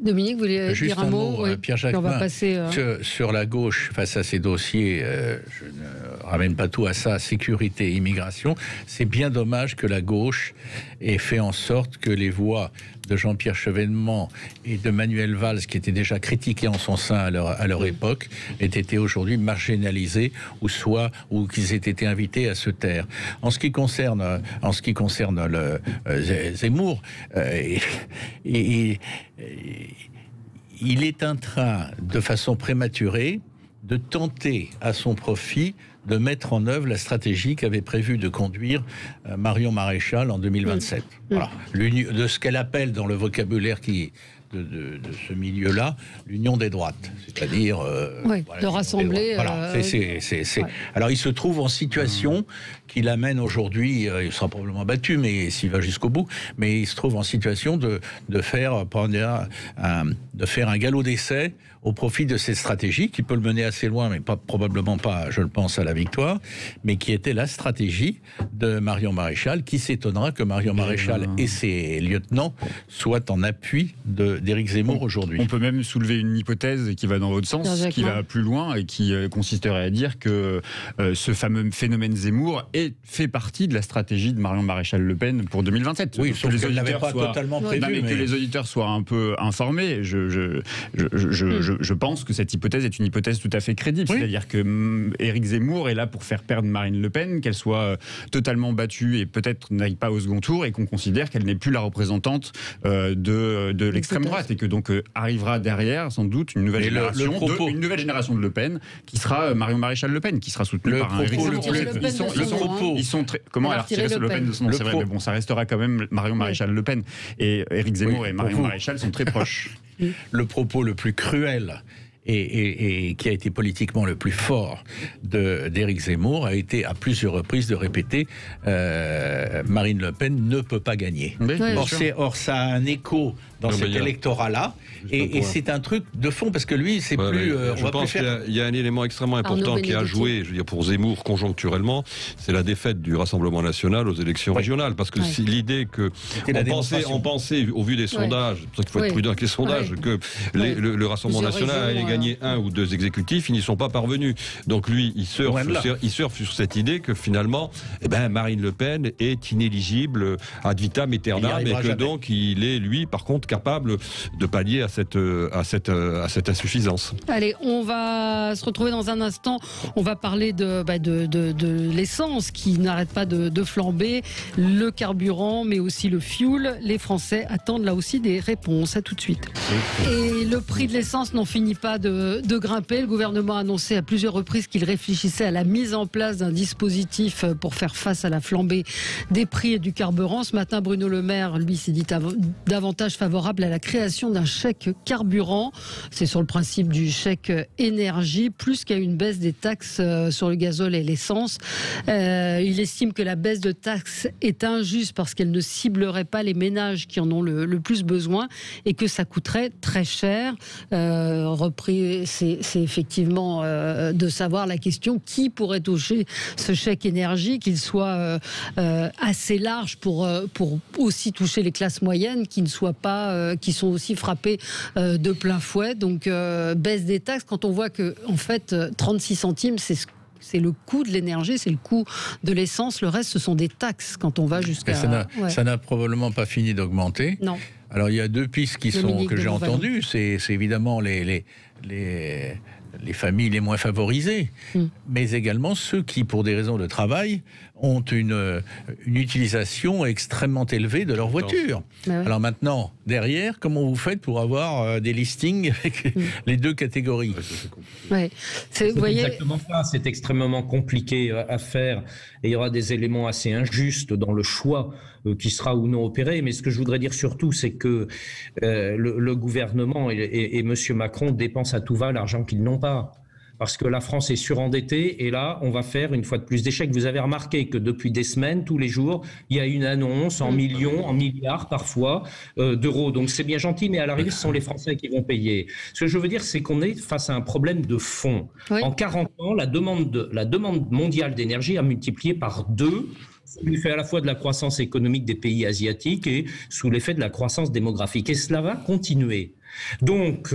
Speaker 1: Dominique, vous voulez dire un mot,
Speaker 4: oui. Pierre Jacquemin,
Speaker 1: on va passer,
Speaker 4: sur la gauche, face à ces dossiers, je ne ramène pas tout à ça, sécurité, immigration, c'est bien dommage que la gauche ait fait en sorte que les voix de Jean-Pierre Chevènement et de Manuel Valls, qui étaient déjà critiqués en son sein à leur époque, aient été aujourd'hui marginalisés ou qu'ils aient été invités à se taire. En ce qui concerne Zemmour, il est en train, de façon prématurée, de tenter à son profit de mettre en œuvre la stratégie qu'avait prévu de conduire Marion Maréchal en 2027. Voilà. De ce qu'elle appelle dans le vocabulaire de ce milieu-là, l'union des droites, c'est-à-dire
Speaker 1: de rassembler.
Speaker 4: Voilà, Alors il se trouve en situation qui l'amène aujourd'hui, il sera probablement battu, mais s'il va jusqu'au bout, mais il se trouve en situation de faire un galop d'essai au profit de cette stratégie qui peut le mener assez loin, mais probablement pas, je le pense, à la victoire, mais qui était la stratégie de Marion Maréchal, qui s'étonnera que Marion Maréchal et ses lieutenants soient en appui d'Éric Zemmour aujourd'hui.
Speaker 2: On peut même soulever une hypothèse qui va dans l'autre sens, qui va plus loin et qui consisterait à dire que ce fameux phénomène Zemmour fait partie de la stratégie de Marion Maréchal-Le Pen pour 2027.
Speaker 4: Oui, sauf qu'elle n'avait pas totalement prévu.
Speaker 2: Mais que les auditeurs soient un peu informés. Je pense que cette hypothèse est une hypothèse tout à fait crédible. Oui. C'est-à-dire que Éric Zemmour est là pour faire perdre Marine Le Pen, qu'elle soit totalement battue et peut-être n'aille pas au second tour, et qu'on considère qu'elle n'est plus la représentante de l'extrême droite, et que donc arrivera derrière sans doute une nouvelle génération de Le Pen qui sera Marion Maréchal-Le Pen, qui sera soutenue par un Éric Zemmour. Ils sont très... Comment elle a retiré Le Pen de son nom, c'est vrai, mais bon, ça restera quand même Marion Maréchal-Le Pen. Et Éric Zemmour et Marion Maréchal sont très proches.
Speaker 4: Le propos le plus cruel et qui a été politiquement le plus fort d'Éric Zemmour a été à plusieurs reprises de répéter Marine Le Pen ne peut pas gagner. Or ça a un écho dans cet électorat-là, et c'est un truc de fond, parce que lui, c'est plus...
Speaker 3: je pense qu'il y a un élément extrêmement important qui a joué, je veux dire, pour Zemmour, conjoncturellement, c'est la défaite du Rassemblement national aux élections régionales, parce que c'est l'idée que... On pensait, au vu des sondages, c'est pour ça qu'il faut être prudent avec les sondages, que le Rassemblement national allait gagner un ou deux exécutifs, ils n'y sont pas parvenus. Donc lui, il surfe sur cette idée que finalement, Marine Le Pen est inéligible ad vitam aeternam, et que donc il est, lui, par contre, capable de pallier à cette insuffisance.
Speaker 1: Allez, on va se retrouver dans un instant. On va parler de l'essence qui n'arrête pas de flamber, le carburant, mais aussi le fuel. Les Français attendent là aussi des réponses. À tout de suite. Et le prix de l'essence n'en finit pas de grimper. Le gouvernement a annoncé à plusieurs reprises qu'il réfléchissait à la mise en place d'un dispositif pour faire face à la flambée des prix et du carburant. Ce matin, Bruno Le Maire, lui, s'est dit davantage favorable à la création d'un chèque carburant. C'est sur le principe du chèque énergie, plus qu'à une baisse des taxes sur le gazole et l'essence. Il estime que la baisse de taxes est injuste parce qu'elle ne ciblerait pas les ménages qui en ont le plus besoin et que ça coûterait très cher. C'est effectivement de savoir la question qui pourrait toucher ce chèque énergie, qu'il soit assez large pour aussi toucher les classes moyennes qui ne soient pas, qui sont aussi frappées de plein fouet. Donc baisse des taxes quand on voit que en fait 36 centimes c'est le coût de l'énergie, c'est le coût de l'essence. Le reste, ce sont des taxes quand on va jusqu'à...
Speaker 4: Ça n'a probablement pas fini d'augmenter.
Speaker 1: Non.
Speaker 4: Alors, il y a deux pistes que j'ai entendues. C'est évidemment les familles les moins favorisées, mais également ceux qui, pour des raisons de travail, ont une utilisation extrêmement élevée de leur voiture. Alors maintenant, derrière, comment vous faites pour avoir des listings avec les deux catégories?
Speaker 5: C'est exactement ça, c'est extrêmement compliqué à faire et il y aura des éléments assez injustes dans le choix qui sera ou non opéré. Mais ce que je voudrais dire surtout, c'est que le gouvernement et M. Macron dépensent à tout va l'argent qu'ils n'ont pas. Parce que la France est surendettée et là, on va faire une fois de plus d'échecs. Vous avez remarqué que depuis des semaines, tous les jours, il y a une annonce en millions, en milliards parfois d'euros. Donc c'est bien gentil, mais à l'arrivée, ce sont les Français qui vont payer. Ce que je veux dire, c'est qu'on est face à un problème de fond. Oui. En 40 ans, la demande mondiale d'énergie a multiplié par 2 sous l'effet à la fois de la croissance économique des pays asiatiques et sous l'effet de la croissance démographique. Et cela va continuer. Donc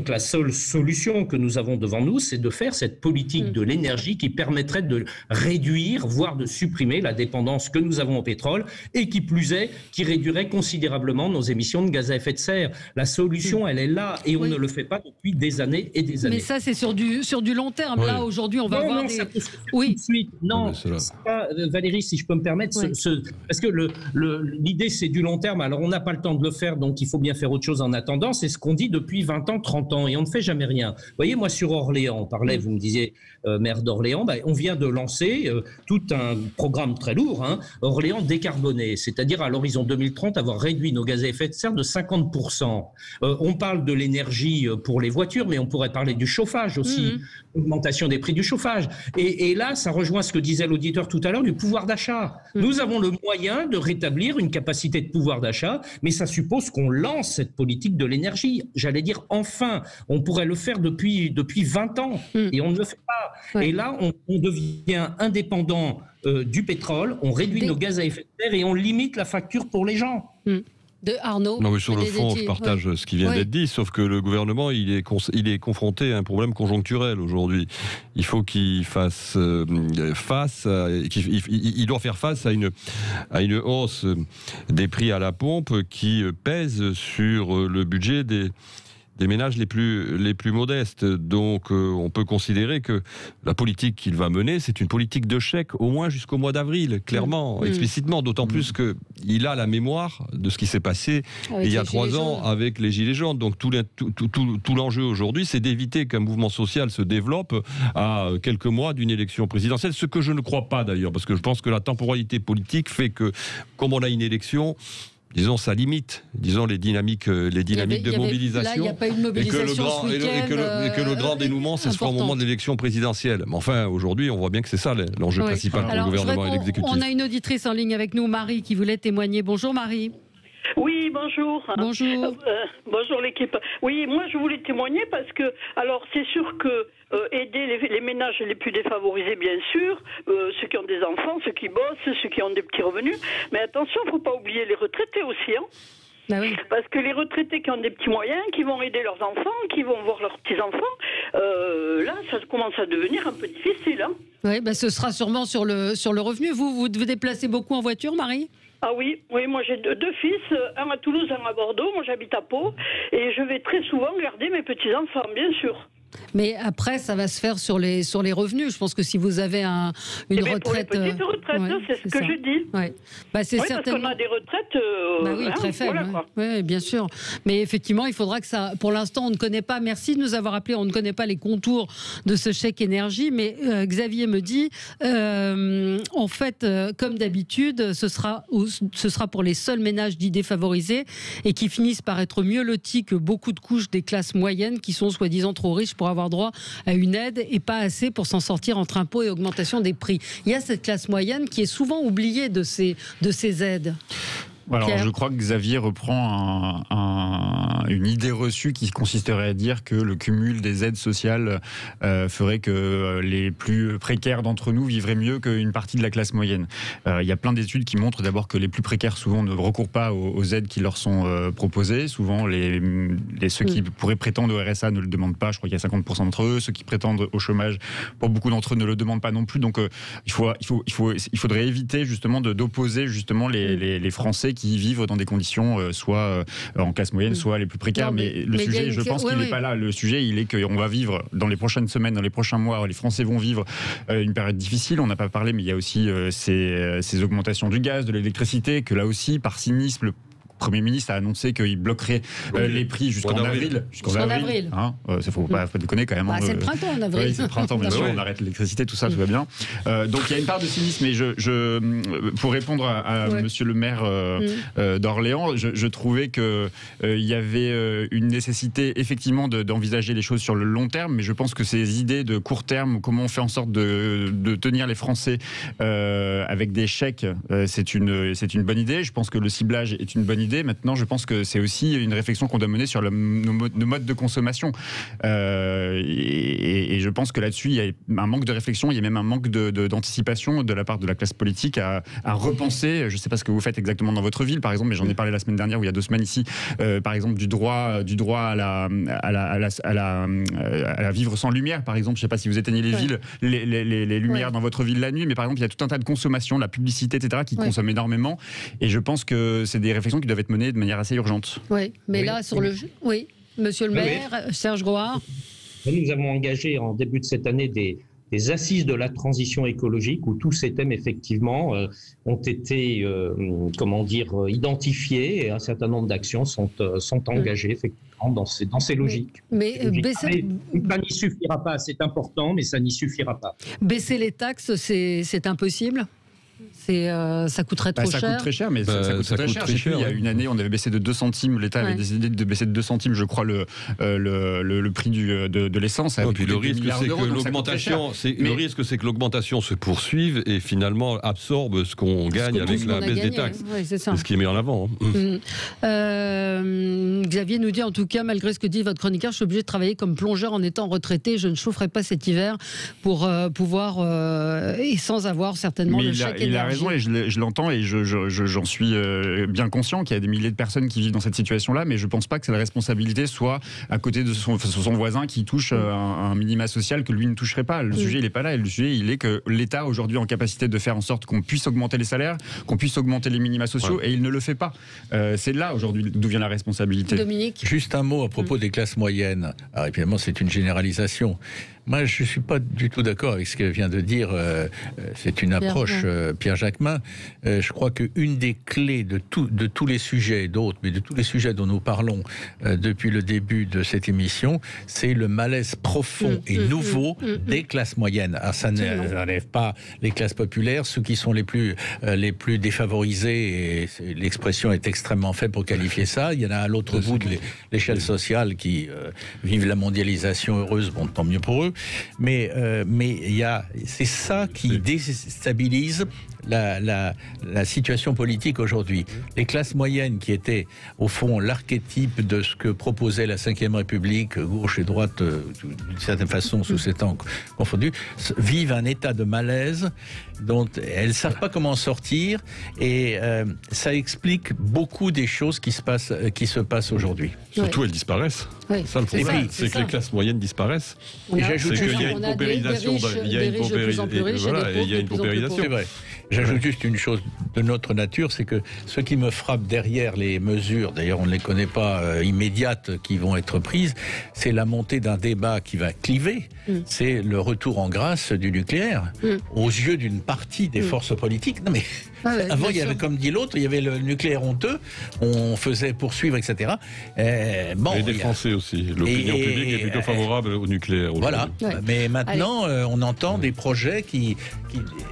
Speaker 5: la seule solution que nous avons devant nous, c'est de faire cette politique de l'énergie qui permettrait de réduire, voire de supprimer la dépendance que nous avons au pétrole et qui plus est, qui réduirait considérablement nos émissions de gaz à effet de serre. La solution, elle est là et on ne le fait pas depuis des années et des années.
Speaker 1: Mais ça, c'est sur du long terme. Oui. Là, aujourd'hui, on va voir des...
Speaker 5: Ça peut se faire tout de suite. Non, Valérie, si je peux me permettre, parce que l'idée, c'est du long terme. Alors, on n'a pas le temps de le faire, donc il faut bien faire autre chose en attendant. C'est ce qu'on dit depuis 20 ans, 30 ans, et on ne fait jamais rien. Vous voyez, moi, sur Orléans, on parlait, vous me disiez, maire d'Orléans, on vient de lancer tout un programme très lourd, Orléans décarboné, c'est-à-dire à l'horizon 2030, avoir réduit nos gaz à effet de serre de 50%. On parle de l'énergie pour les voitures, mais on pourrait parler du chauffage aussi, augmentation des prix du chauffage. Et là, ça rejoint ce que disait l'auditeur tout à l'heure, du pouvoir d'achat. Nous avons le moyen de rétablir une capacité de pouvoir d'achat, mais ça suppose qu'on lance cette politique de l'énergie. J'allais dire enfin, on pourrait le faire depuis 20 ans et on ne le fait pas. Et là, on devient indépendant du pétrole, on réduit nos gaz à effet de serre et on limite la facture pour les gens.
Speaker 1: De Arnaud.
Speaker 3: Non, mais sur le fond, je partage ce qui vient d'être dit, sauf que le gouvernement, il est confronté à un problème conjoncturel aujourd'hui. Il faut qu'il fasse face, il doit faire face à une hausse des prix à la pompe qui pèse sur le budget des ménages les plus modestes. Donc on peut considérer que la politique qu'il va mener, c'est une politique de chèque au moins jusqu'au mois d'avril, clairement, explicitement, d'autant plus qu'il a la mémoire de ce qui s'est passé il y a 3 ans avec les Gilets jaunes. Donc tout l'enjeu aujourd'hui, c'est d'éviter qu'un mouvement social se développe à quelques mois d'une élection présidentielle, ce que je ne crois pas d'ailleurs, parce que je pense que la temporalité politique fait que, comme on a une élection, disons, ça limite, les dynamiques de mobilisation.
Speaker 1: Là, il n'y a pas eu de mobilisation
Speaker 3: et que le grand dénouement, ce sera au moment de l'élection présidentielle. Mais enfin, aujourd'hui, on voit bien que c'est ça l'enjeu principal pour le gouvernement et l'exécutif.
Speaker 1: On a une auditrice en ligne avec nous, Marie, qui voulait témoigner. Bonjour Marie.
Speaker 7: Oui, bonjour.
Speaker 1: Bonjour.
Speaker 7: Bonjour l'équipe. Oui, moi je voulais témoigner parce que, alors c'est sûr que aider les ménages les plus défavorisés, bien sûr, ceux qui ont des enfants, ceux qui bossent, ceux qui ont des petits revenus, mais attention, il ne faut pas oublier les retraités aussi,
Speaker 1: oui.
Speaker 7: Parce que les retraités qui ont des petits moyens, qui vont aider leurs enfants, qui vont voir leurs petits-enfants, là, ça commence à devenir un peu difficile.
Speaker 1: Oui, ce sera sûrement sur le revenu. Vous déplacez beaucoup en voiture, Marie ?
Speaker 7: Ah oui, moi j'ai deux fils, un à Toulouse, un à Bordeaux. Moi j'habite à Pau et je vais très souvent garder mes petits-enfants, bien sûr.
Speaker 1: Mais après, ça va se faire sur les revenus. Je pense que si vous avez une retraite...
Speaker 7: Pour les petites retraites, c'est ce que je dis.
Speaker 1: Ouais. Bah, c'est
Speaker 7: certainement... parce qu'on a des retraites...
Speaker 1: très faibles.
Speaker 7: Voilà,
Speaker 1: oui, bien sûr. Mais effectivement, il faudra que ça... Pour l'instant, on ne connaît pas... Merci de nous avoir appelés. On ne connaît pas les contours de ce chèque énergie. Mais Xavier me dit, en fait, comme d'habitude, ce sera pour les seuls ménages dits défavorisés et qui finissent par être mieux lotis que beaucoup de couches des classes moyennes qui sont soi-disant trop riches pour avoir droit à une aide et pas assez pour s'en sortir entre impôts et augmentation des prix. Il y a cette classe moyenne qui est souvent oubliée de ces aides.
Speaker 2: Alors, je crois que Xavier reprend une idée reçue qui consisterait à dire que le cumul des aides sociales ferait que les plus précaires d'entre nous vivraient mieux qu'une partie de la classe moyenne. Il y a plein d'études qui montrent d'abord que les plus précaires souvent ne recourent pas aux aides qui leur sont proposées. Souvent, ceux qui pourraient prétendre au RSA ne le demandent pas. Je crois qu'il y a 50% d'entre eux. Ceux qui prétendent au chômage, pour beaucoup d'entre eux, ne le demandent pas non plus. Donc, il faudrait éviter justement d'opposer justement les Français qui vivent dans des conditions soit en classe moyenne, soit les plus précaires. Mais le sujet, je pense qu'il n'est pas là. Le sujet, il est qu'on va vivre dans les prochaines semaines, dans les prochains mois, les Français vont vivre une période difficile. On n'a pas parlé, mais il y a aussi ces augmentations du gaz, de l'électricité, que là aussi, par cynisme, le Premier ministre a annoncé qu'il bloquerait les prix jusqu'en avril. Jusqu'en avril. Hein, ça faut pas déconner quand même.
Speaker 1: C'est le printemps en avril.
Speaker 2: Oui, c'est le printemps, bien sûr. On arrête l'électricité, tout ça, tout va bien. Donc il y a une part de cynisme. Mais pour répondre à Monsieur le maire d'Orléans, je trouvais que il y avait une nécessité effectivement d'envisager les choses sur le long terme. Mais je pense que ces idées de court terme, comment on fait en sorte de tenir les Français avec des chèques, c'est une bonne idée. Je pense que le ciblage est une bonne idée. Maintenant, je pense que c'est aussi une réflexion qu'on doit mener sur nos modes de consommation. Et je pense que là-dessus, il y a un manque de réflexion, il y a même un manque d'anticipation de la part de la classe politique à repenser. Je ne sais pas ce que vous faites exactement dans votre ville, par exemple, mais j'en ai parlé la semaine dernière ou il y a 2 semaines ici, par exemple, du droit à la vivre sans lumière, par exemple. Je ne sais pas si vous éteignez les lumières dans votre ville la nuit, mais par exemple, il y a tout un tas de consommation, la publicité, etc., qui consomme énormément. Et je pense que c'est des réflexions qui doivent être menées de manière assez urgente.
Speaker 1: Oui, mais là, sur le... Oui, monsieur le maire, Serge Groard.
Speaker 5: Nous avons engagé en début de cette année des assises de la transition écologique où tous ces thèmes, effectivement, ont été, identifiés et un certain nombre d'actions sont engagées, effectivement, dans ces logiques.
Speaker 1: Mais
Speaker 5: ça n'y suffira pas, c'est important, mais ça n'y suffira pas.
Speaker 1: Baisser les taxes, c'est impossible ? Ça coûterait trop cher.
Speaker 2: Ça coûte très cher, mais ça coûte très cher. Il y a une année, on avait baissé de 2 centimes. L'État avait décidé de baisser de 2 centimes, je crois, le prix de l'essence.
Speaker 3: Puis le risque, c'est que l'augmentation se poursuive et finalement absorbe ce qu'on gagne avec la baisse des taxes.
Speaker 1: Oui, c'est
Speaker 3: ce qui est mis en avant.
Speaker 1: Xavier nous dit, en tout cas, malgré ce que dit votre chroniqueur, je suis obligé de travailler comme plongeur en étant retraité. Je ne chaufferai pas cet hiver pour pouvoir et sans avoir certainement le chèque énergie.
Speaker 2: Il a raison et je l'entends et j'en suis bien conscient qu'il y a des milliers de personnes qui vivent dans cette situation-là, mais je ne pense pas que la responsabilité soit à côté de son voisin qui touche un minima social que lui ne toucherait pas. Le sujet, il n'est pas là. Le sujet, il est que l'État, aujourd'hui, est en capacité de faire en sorte qu'on puisse augmenter les salaires, qu'on puisse augmenter les minima sociaux, et il ne le fait pas. C'est là, aujourd'hui, d'où vient la responsabilité.
Speaker 1: Dominique.
Speaker 4: Juste un mot à propos des classes moyennes. Alors, évidemment, c'est une généralisation. Moi, je ne suis pas du tout d'accord avec ce que vient de dire. C'est une approche, Pierre Jacquemin. Je crois qu'une des clés de tous les sujets, d'autres, mais de tous les sujets dont nous parlons depuis le début de cette émission, c'est le malaise profond et nouveau des classes moyennes. Alors, ça n'enlève pas les classes populaires, ceux qui sont les plus défavorisés, et l'expression est extrêmement faible pour qualifier ça. Il y en a à l'autre bout de l'échelle sociale qui vivent la mondialisation heureuse, bon, tant mieux pour eux. Mais c'est ça qui déstabilise la situation politique aujourd'hui. Les classes moyennes, qui étaient au fond l'archétype de ce que proposait la Ve République, gauche et droite d'une certaine façon sous ces temps confondus, vivent un état de malaise dont elles ne savent pas comment sortir, et ça explique beaucoup des choses qui se passent aujourd'hui.
Speaker 3: Surtout, elles disparaissent.
Speaker 1: Oui,
Speaker 3: ça, le problème, c'est que les classes moyennes disparaissent.
Speaker 1: Et
Speaker 3: j'ajoute qu'il y a une paupérisation. Il y a une paupérisation.
Speaker 4: C'est vrai. J'ajoute juste une chose de notre nature, c'est que ce qui me frappe derrière les mesures, d'ailleurs on ne les connaît pas immédiates, qui vont être prises, c'est la montée d'un débat qui va cliver. C'est le retour en grâce du nucléaire aux yeux d'une partie des forces politiques. Non mais avant il y avait, comme dit l'autre, il y avait le nucléaire honteux, on faisait poursuivre, etc.
Speaker 3: Et des Français aussi. L'opinion publique est plutôt favorable au nucléaire.
Speaker 4: Voilà. Mais maintenant, on entend des projets qui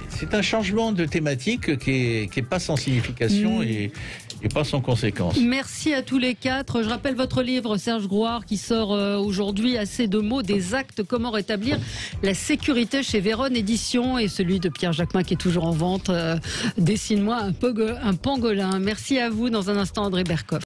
Speaker 4: c'est un changement de thématique qui est pas sans signification et pas sans conséquence.
Speaker 1: Merci à tous les quatre. Je rappelle votre livre, Serge Grouard, qui sort aujourd'hui, Assez de mots, des actes, comment rétablir la sécurité chez Véronne Édition, et celui de Pierre Jacquemin qui est toujours en vente, Dessine-moi un pangolin. Merci à vous. Dans un instant, André Berkoff.